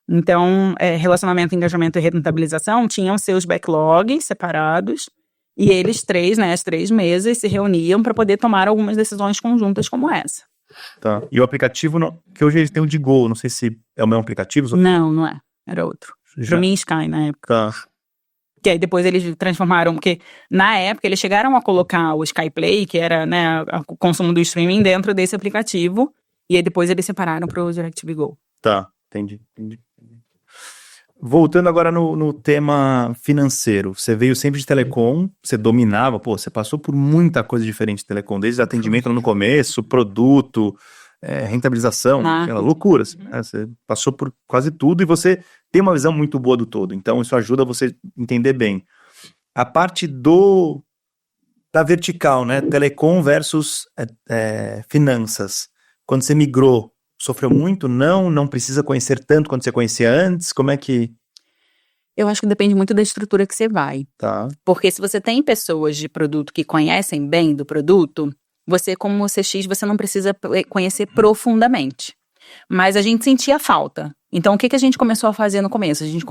Então, relacionamento, engajamento e rentabilização tinham seus backlogs separados e eles 3, né, as 3 mesas se reuniam para poder tomar algumas decisões conjuntas como essa. Tá. E o aplicativo, que hoje eles têm o Digo, não sei se é o mesmo aplicativo? Não é. Era outro. Para mim, Sky, na época. Tá. Que aí depois eles transformaram, porque na época eles chegaram a colocar o Sky Play, que era, né, o consumo do streaming dentro desse aplicativo, e aí depois eles separaram para o DirecTV Go. Tá, entendi. Voltando agora no tema financeiro, você veio sempre de telecom, você dominava, você passou por muita coisa diferente de telecom, desde atendimento no começo, produto, rentabilização, loucuras. Você passou por quase tudo e você tem uma visão muito boa do todo, então isso ajuda você a entender bem. A parte da vertical, né, telecom versus finanças, quando você migrou, sofreu muito? Não precisa conhecer tanto quanto você conhecia antes? Como é que... Eu acho que depende muito da estrutura que você vai. Tá. Porque se você tem pessoas de produto que conhecem bem do produto, você, como CX, você não precisa conhecer profundamente. Mas a gente sentia falta. Então, o que a gente começou a fazer no começo? A gente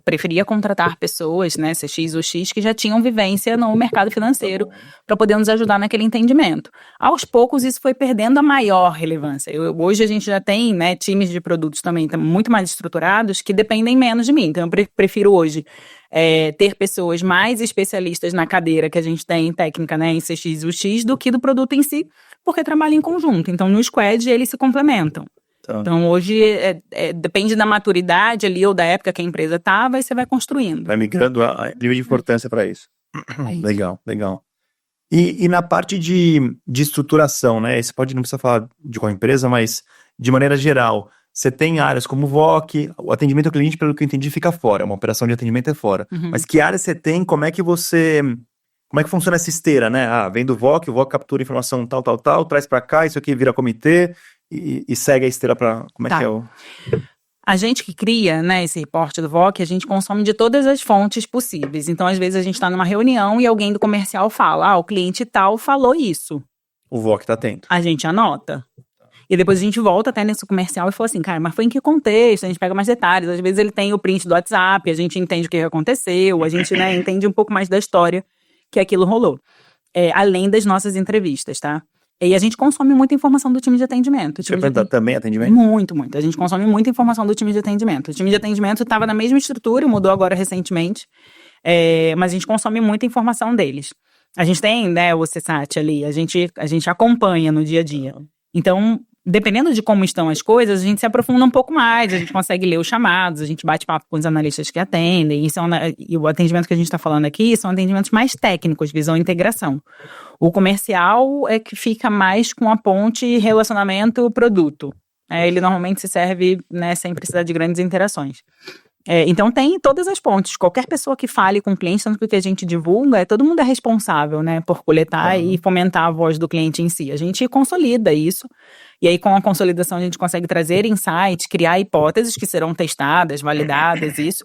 preferia contratar pessoas, né, CX ou X, que já tinham vivência no mercado financeiro para poder nos ajudar naquele entendimento. Aos poucos, isso foi perdendo a maior relevância. Hoje, a gente já tem, né, times de produtos também muito mais estruturados que dependem menos de mim. Então, eu prefiro hoje ter pessoas mais especialistas na cadeira que a gente tem técnica, né, em CX ou X, do que do produto em si, porque trabalham em conjunto. Então, no squad, eles se complementam. Então, hoje, depende da maturidade ali ou da época que a empresa estava e você vai construindo. Vai migrando a nível de importância para isso. Legal. E na parte de estruturação, né? Você não precisa falar de qual empresa, mas de maneira geral, você tem áreas como o VOC, o atendimento ao cliente, pelo que eu entendi, fica fora. Uma operação de atendimento é fora. Uhum. Mas que área você tem? Como é que funciona essa esteira, né? Vem do VOC, o VOC captura informação tal, traz para cá, isso aqui vira comitê e segue a esteira para... Como é que é o... A gente que cria, né, esse reporte do VOC, a gente consome de todas as fontes possíveis. Então, às vezes, a gente está numa reunião e alguém do comercial fala, o cliente tal falou isso. O VOC tá atento. A gente anota. E depois a gente volta até nesse comercial e fala assim, cara, mas foi em que contexto? A gente pega mais detalhes. Às vezes ele tem o print do WhatsApp, a gente entende o que aconteceu, a gente, né, entende um pouco mais da história que aquilo rolou. Além das nossas entrevistas, tá? E a gente consome muita informação do time de atendimento. Você pergunta também atendimento? Muito. A gente consome muita informação do time de atendimento. O time de atendimento estava na mesma estrutura, mudou agora recentemente, mas a gente consome muita informação deles. A gente tem, né, o CSAT ali, a gente acompanha no dia a dia. Então, dependendo de como estão as coisas, a gente se aprofunda um pouco mais, a gente consegue ler os chamados, a gente bate papo com os analistas que atendem, e o atendimento que a gente está falando aqui são atendimentos mais técnicos, visão e integração. O comercial é que fica mais com a ponte relacionamento-produto. Ele normalmente se serve, né, sem precisar de grandes interações. Então tem todas as pontes. Qualquer pessoa que fale com o cliente, tanto que o que a gente divulga, todo mundo é responsável, né, por coletar e fomentar a voz do cliente em si. A gente consolida isso. E aí, com a consolidação, a gente consegue trazer insights, criar hipóteses que serão testadas, validadas, isso.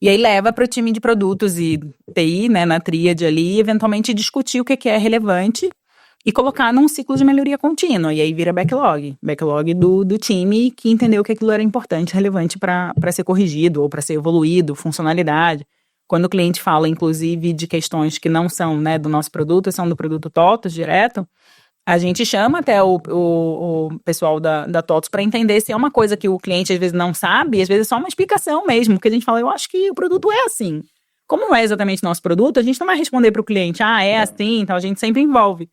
E aí leva para o time de produtos e TI, né, na tríade ali, e eventualmente discutir o que é relevante e colocar num ciclo de melhoria contínua. E aí vira backlog do time que entendeu que aquilo era importante, relevante para ser corrigido ou para ser evoluído, funcionalidade. Quando o cliente fala, inclusive, de questões que não são, né, do nosso produto, são do produto TOTOS direto, a gente chama até o pessoal da TOTOS para entender se é uma coisa que o cliente às vezes não sabe, às vezes é só uma explicação mesmo, porque a gente fala, eu acho que o produto é assim. Como não é exatamente nosso produto, a gente não vai responder para o cliente, é assim, então a gente sempre envolve.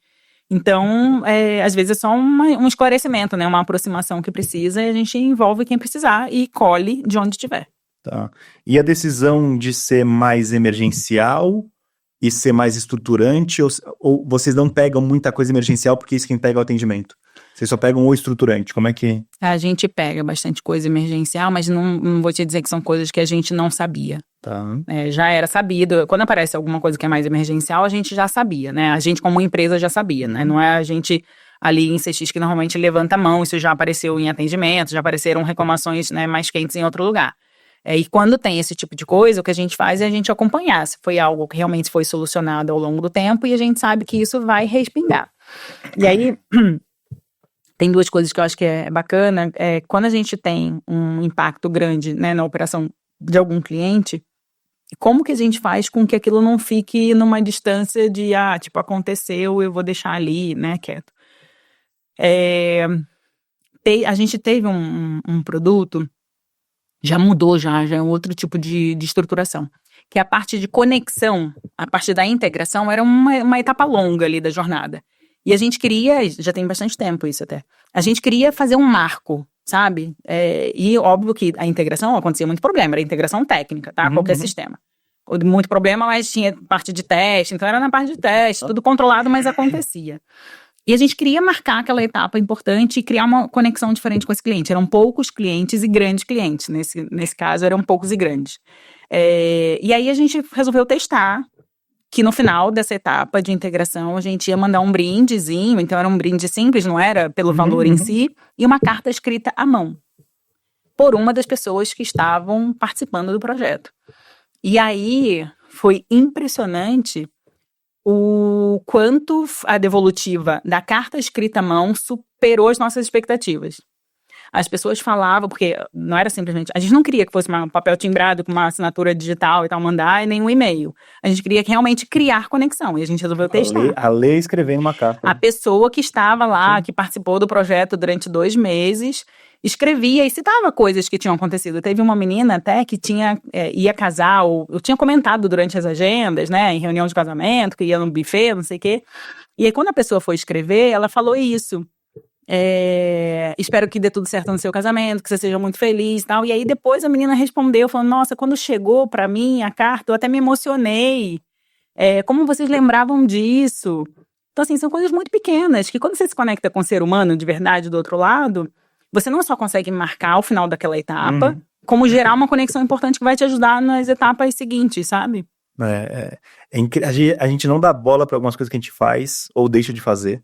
Então, às vezes é só um esclarecimento, né, uma aproximação que precisa, e a gente envolve quem precisar e colhe de onde estiver. Tá. E a decisão de ser mais emergencial e ser mais estruturante, ou vocês não pegam muita coisa emergencial porque isso quem pega é o atendimento? Vocês só pegam o estruturante, como é que... A gente pega bastante coisa emergencial, mas não vou te dizer que são coisas que a gente não sabia. Tá. Já era sabido, quando aparece alguma coisa que é mais emergencial, a gente já sabia, né? A gente como empresa já sabia, né? Não é a gente ali em CX que normalmente levanta a mão, isso já apareceu em atendimento, já apareceram reclamações, né, mais quentes em outro lugar. E quando tem esse tipo de coisa, o que a gente faz é a gente acompanhar se foi algo que realmente foi solucionado ao longo do tempo e a gente sabe que isso vai respingar. E aí, tem duas coisas que eu acho que é bacana. Quando a gente tem um impacto grande, né, na operação de algum cliente, como que a gente faz com que aquilo não fique numa distância de, aconteceu, eu vou deixar ali, né, quieto. A gente teve um produto, já mudou, já é um outro tipo de estruturação, que a parte de conexão, a parte da integração era uma etapa longa ali da jornada. E a gente queria, já tem bastante tempo isso até, a gente queria fazer um marco, sabe? E óbvio que a integração acontecia muito problema, era integração técnica, tá? Qualquer sistema. Muito problema, mas tinha parte de teste, então era na parte de teste, tudo controlado, mas acontecia. E a gente queria marcar aquela etapa importante e criar uma conexão diferente com esse cliente. Eram poucos clientes e grandes clientes. Nesse caso, eram poucos e grandes. E aí a gente resolveu testar que no final dessa etapa de integração a gente ia mandar um brindezinho. Então era um brinde simples, não era pelo valor em si. E uma carta escrita à mão. Por uma das pessoas que estavam participando do projeto. E aí foi impressionante o quanto a devolutiva da carta escrita à mão superou as nossas expectativas. As pessoas falavam, porque não era simplesmente... A gente não queria que fosse um papel timbrado com uma assinatura digital e tal, mandar, e nem um e-mail. A gente queria realmente criar conexão, e a gente resolveu testar. A ler e escrever uma carta. A pessoa que estava lá, que participou do projeto durante 2 meses, escrevia e citava coisas que tinham acontecido. Teve uma menina até que ia casar, ou eu tinha comentado durante as agendas, né, em reunião de casamento, que ia no buffet, não sei o quê. E aí, quando a pessoa foi escrever, ela falou isso. Espero que dê tudo certo no seu casamento, que você seja muito feliz e tal. E aí, depois a menina respondeu, falando, nossa, quando chegou pra mim a carta, eu até me emocionei. Como vocês lembravam disso? Então, assim, são coisas muito pequenas, que quando você se conecta com o ser humano de verdade do outro lado, você não só consegue marcar o final daquela etapa, como gerar uma conexão importante que vai te ajudar nas etapas seguintes, sabe? A gente não dá bola para algumas coisas que a gente faz ou deixa de fazer.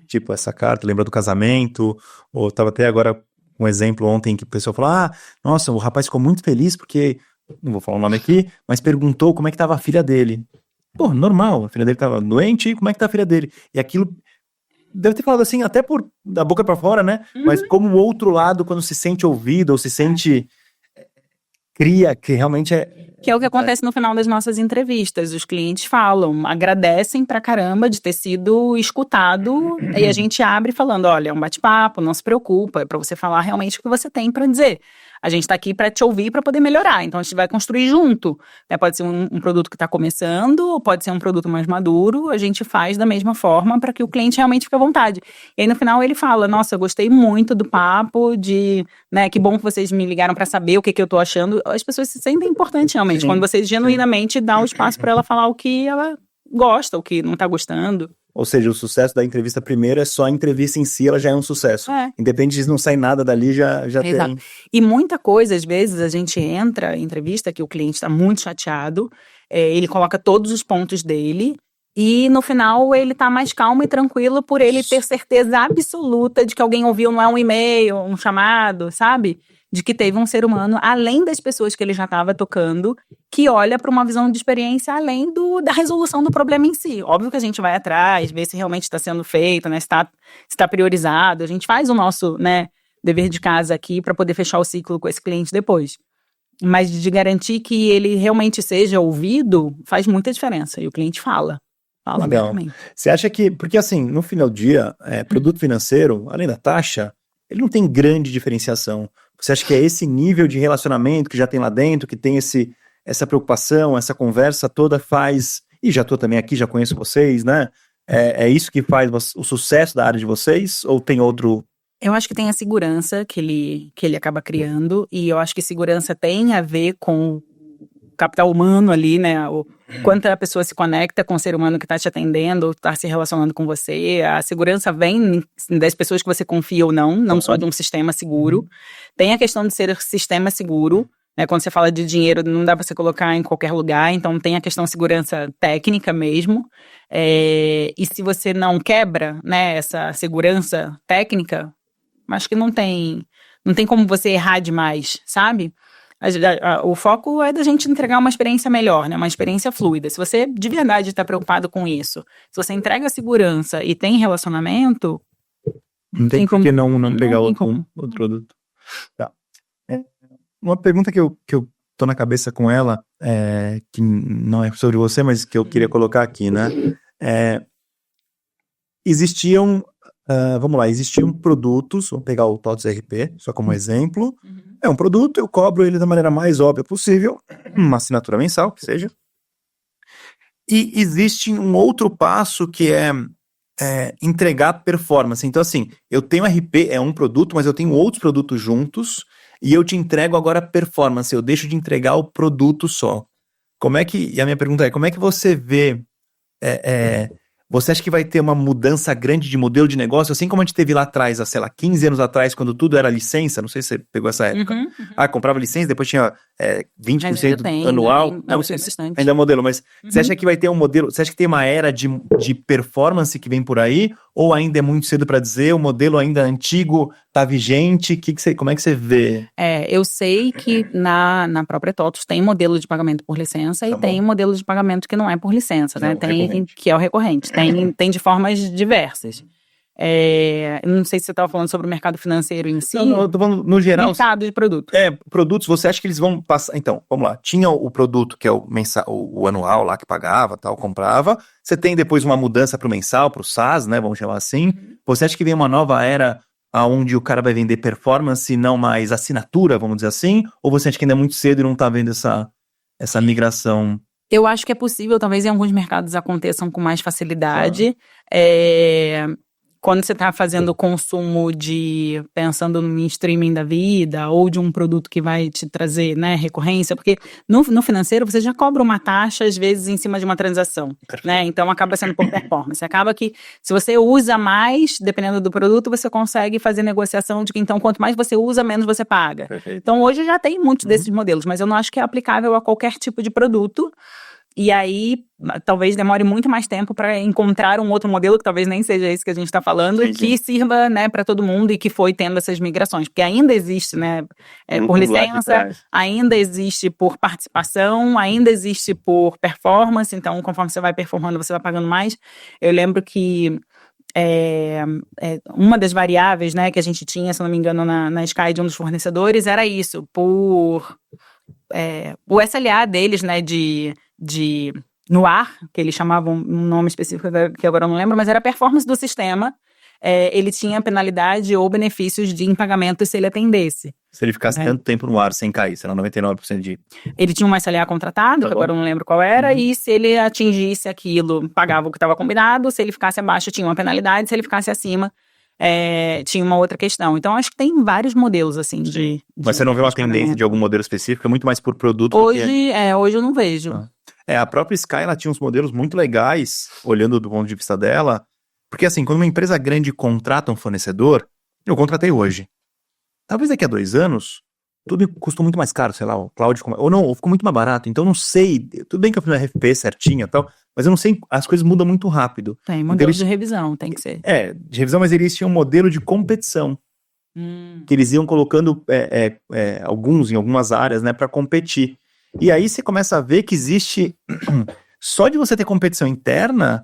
Tipo, essa carta, lembra do casamento, ou tava até agora um exemplo ontem que o pessoal falou, nossa, o rapaz ficou muito feliz porque, não vou falar o nome aqui, mas perguntou como é que tava a filha dele. Pô, normal, a filha dele tava doente, como é que tá a filha dele? E aquilo... Deve ter falado assim, até por da boca pra fora, né? Mas como o outro lado, quando se sente ouvido, ou se sente... Cria, que realmente Que é o que acontece no final das nossas entrevistas. Os clientes falam, agradecem pra caramba de ter sido escutado. E a gente abre falando, olha, é um bate-papo, não se preocupa. É pra você falar realmente o que você tem pra dizer. A gente tá aqui pra te ouvir pra poder melhorar. Então a gente vai construir junto. Pode ser um produto que tá começando, ou pode ser um produto mais maduro. A gente faz da mesma forma pra que o cliente realmente fique à vontade. E aí no final ele fala, nossa, eu gostei muito do papo, que bom que vocês me ligaram pra saber o que eu tô achando. As pessoas se sentem importantes realmente. Sim, quando você genuinamente dá o espaço pra ela falar o que ela gosta, o que não tá gostando. Ou seja, o sucesso da entrevista primeiro é só a entrevista em si, ela já é um sucesso. Independente de não sair nada dali, já Exato. tem. E muita coisa, às vezes, a gente entra em entrevista que o cliente está muito chateado, ele coloca todos os pontos dele, e no final ele tá mais calmo e tranquilo por ele ter certeza absoluta de que alguém ouviu, não é um e-mail, um chamado, sabe? De que teve um ser humano, além das pessoas que ele já estava tocando, que olha para uma visão de experiência além da resolução do problema em si. Óbvio que a gente vai atrás, ver se realmente está sendo feito, né? Se está priorizado. A gente faz o nosso, né, dever de casa aqui para poder fechar o ciclo com esse cliente depois. Mas de garantir que ele realmente seja ouvido, faz muita diferença. E o cliente fala abertamente. Você acha que... Porque assim, no final do dia, produto financeiro, além da taxa, ele não tem grande diferenciação. Você acha que é esse nível de relacionamento que já tem lá dentro, que tem essa preocupação, essa conversa toda faz... E já tô também aqui, já conheço vocês, né? É isso que faz o sucesso da área de vocês? Ou tem outro... Eu acho que tem a segurança que ele acaba criando. E eu acho que segurança tem a ver com o capital humano ali, né? O quanto a pessoa se conecta com o ser humano que está te atendendo ou está se relacionando com você. A segurança vem das pessoas que você confia ou não só de um sistema seguro. Tem a questão de ser sistema seguro, né? Quando você fala de dinheiro, não dá para você colocar em qualquer lugar, então tem a questão de segurança técnica mesmo. E se você não quebra, né, essa segurança técnica, acho que não tem como você errar demais, sabe? O foco é da gente entregar uma experiência melhor, né? Uma experiência fluida. Se você de verdade está preocupado com isso, se você entrega segurança e tem relacionamento... Não tem por que não pegar outro produto. Tá. Uma pergunta que eu tô na cabeça com ela, que não é sobre você, mas que eu queria colocar aqui, né? Existiam produtos, vamos pegar o TOTS RP, só como exemplo. É um produto, eu cobro ele da maneira mais óbvia possível, uma assinatura mensal, que seja. E existe um outro passo que é entregar performance. Então, assim, eu tenho RP, é um produto, mas eu tenho outros produtos juntos e eu te entrego agora performance. Eu deixo de entregar o produto só. E a minha pergunta é, como é que você vê... Você acha que vai ter uma mudança grande de modelo de negócio, assim como a gente teve lá atrás, sei lá, 15 anos atrás, quando tudo era licença, não sei se você pegou essa época. Comprava licença, depois tinha 20% anual. Você ainda é modelo, mas você acha que vai ter um modelo, você acha que tem uma era de performance que vem por aí, ou ainda é muito cedo para dizer, o modelo ainda antigo tá vigente, como é que você vê? Eu sei que na própria TOTVS tem modelo de pagamento por licença e tem modelo de pagamento que não é por licença, né? Que é o recorrente. Tem de formas diversas. Não sei se você estava falando sobre o mercado financeiro em si. Não, eu tô falando no geral. Mercado de produto. Produtos, você acha que eles vão passar... Então, vamos lá. Tinha o produto que é o mensal, o anual lá que pagava, tal, comprava. Você tem depois uma mudança para o mensal, para o SaaS, né? Vamos chamar assim. Você acha que vem uma nova era onde o cara vai vender performance e não mais assinatura, vamos dizer assim? Ou você acha que ainda é muito cedo e não está vendo essa migração? Eu acho que é possível, talvez em alguns mercados aconteçam com mais facilidade. Quando você está fazendo consumo pensando no streaming da vida, ou de um produto que vai te trazer, né, recorrência, porque no financeiro você já cobra uma taxa, às vezes, em cima de uma transação, né? Então acaba sendo por performance. Acaba que, se você usa mais, dependendo do produto, você consegue fazer negociação de que, então, quanto mais você usa, menos você paga. Perfeito. Então, hoje já tem muitos desses modelos, mas eu não acho que é aplicável a qualquer tipo de produto. E aí, talvez demore muito mais tempo para encontrar um outro modelo, que talvez nem seja esse que a gente está falando, que sirva, né, para todo mundo e que foi tendo essas migrações. Porque ainda existe, né, por licença, ainda existe por participação, ainda existe por performance. Então, conforme você vai performando, você vai pagando mais. Eu lembro que uma das variáveis, né, que a gente tinha, se não me engano, na Sky de um dos fornecedores, era isso, o SLA deles, né, no ar, que eles chamavam um nome específico que agora eu não lembro, mas era a performance do sistema. Ele tinha penalidade ou benefícios em pagamento se ele atendesse. Se ele ficasse tanto tempo no ar sem cair, será 99% de... Ele tinha um SLA contratado, que agora eu não lembro qual era, e se ele atingisse aquilo, pagava o que estava combinado, se ele ficasse abaixo tinha uma penalidade, se ele ficasse acima, tinha uma outra questão. Então, acho que tem vários modelos, assim, Mas você não vê uma tendência de algum modelo específico? É muito mais por produto? Hoje eu não vejo. A própria Sky, ela tinha uns modelos muito legais, olhando do ponto de vista dela, porque assim, quando uma empresa grande contrata um fornecedor, eu contratei hoje. Talvez daqui a 2 anos, tudo custou muito mais caro, sei lá, o cloud, ou ficou muito mais barato, então eu não sei, tudo bem que eu fiz uma RFP certinha e tal, mas eu não sei, as coisas mudam muito rápido. Tem modelo de revisão, tem que ser. De revisão, mas eles tinham um modelo de competição, que eles iam colocando alguns em algumas áreas, né, para competir. E aí você começa a ver que existe, só de você ter competição interna,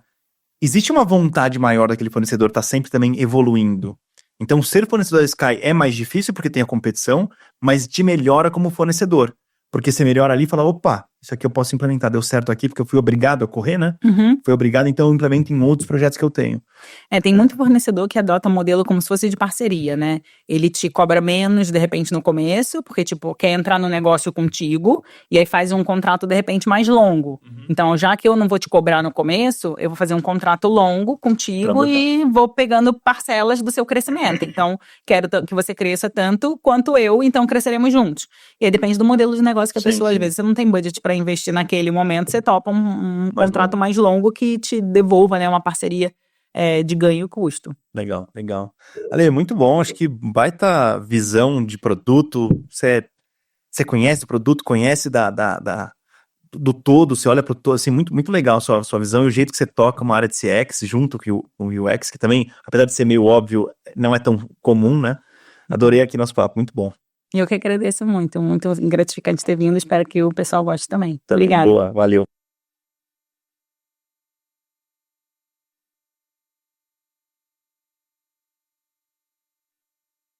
existe uma vontade maior daquele fornecedor estar sempre também evoluindo. Então, ser fornecedor da Sky é mais difícil porque tem a competição, mas te melhora como fornecedor. Porque você melhora ali e fala, opa, isso aqui eu posso implementar, deu certo aqui, porque eu fui obrigado a correr, né? Fui obrigado, então eu implemento em outros projetos que eu tenho. Tem muito fornecedor que adota modelo como se fosse de parceria, né? Ele te cobra menos, de repente, no começo, porque, quer entrar no negócio contigo, e aí faz um contrato, de repente, mais longo. Então, já que eu não vou te cobrar no começo, eu vou fazer um contrato longo contigo e vou pegando parcelas do seu crescimento. Então, quero que você cresça tanto quanto eu, então cresceremos juntos. E aí depende do modelo de negócio que a pessoa, às vezes, você não tem budget para investir naquele momento, você topa um contrato mais longo que te devolva, né, uma parceria de ganho e custo. Legal. Ale, muito bom, acho que baita visão de produto, você conhece o produto, conhece do todo, você olha para o todo, assim, muito, muito legal a sua visão e o jeito que você toca uma área de CX junto com o UX, que também, apesar de ser meio óbvio, não é tão comum, né? Adorei aqui nosso papo, muito bom. Eu que agradeço muito, muito gratificante ter vindo, espero que o pessoal goste também. Obrigada. Boa, valeu.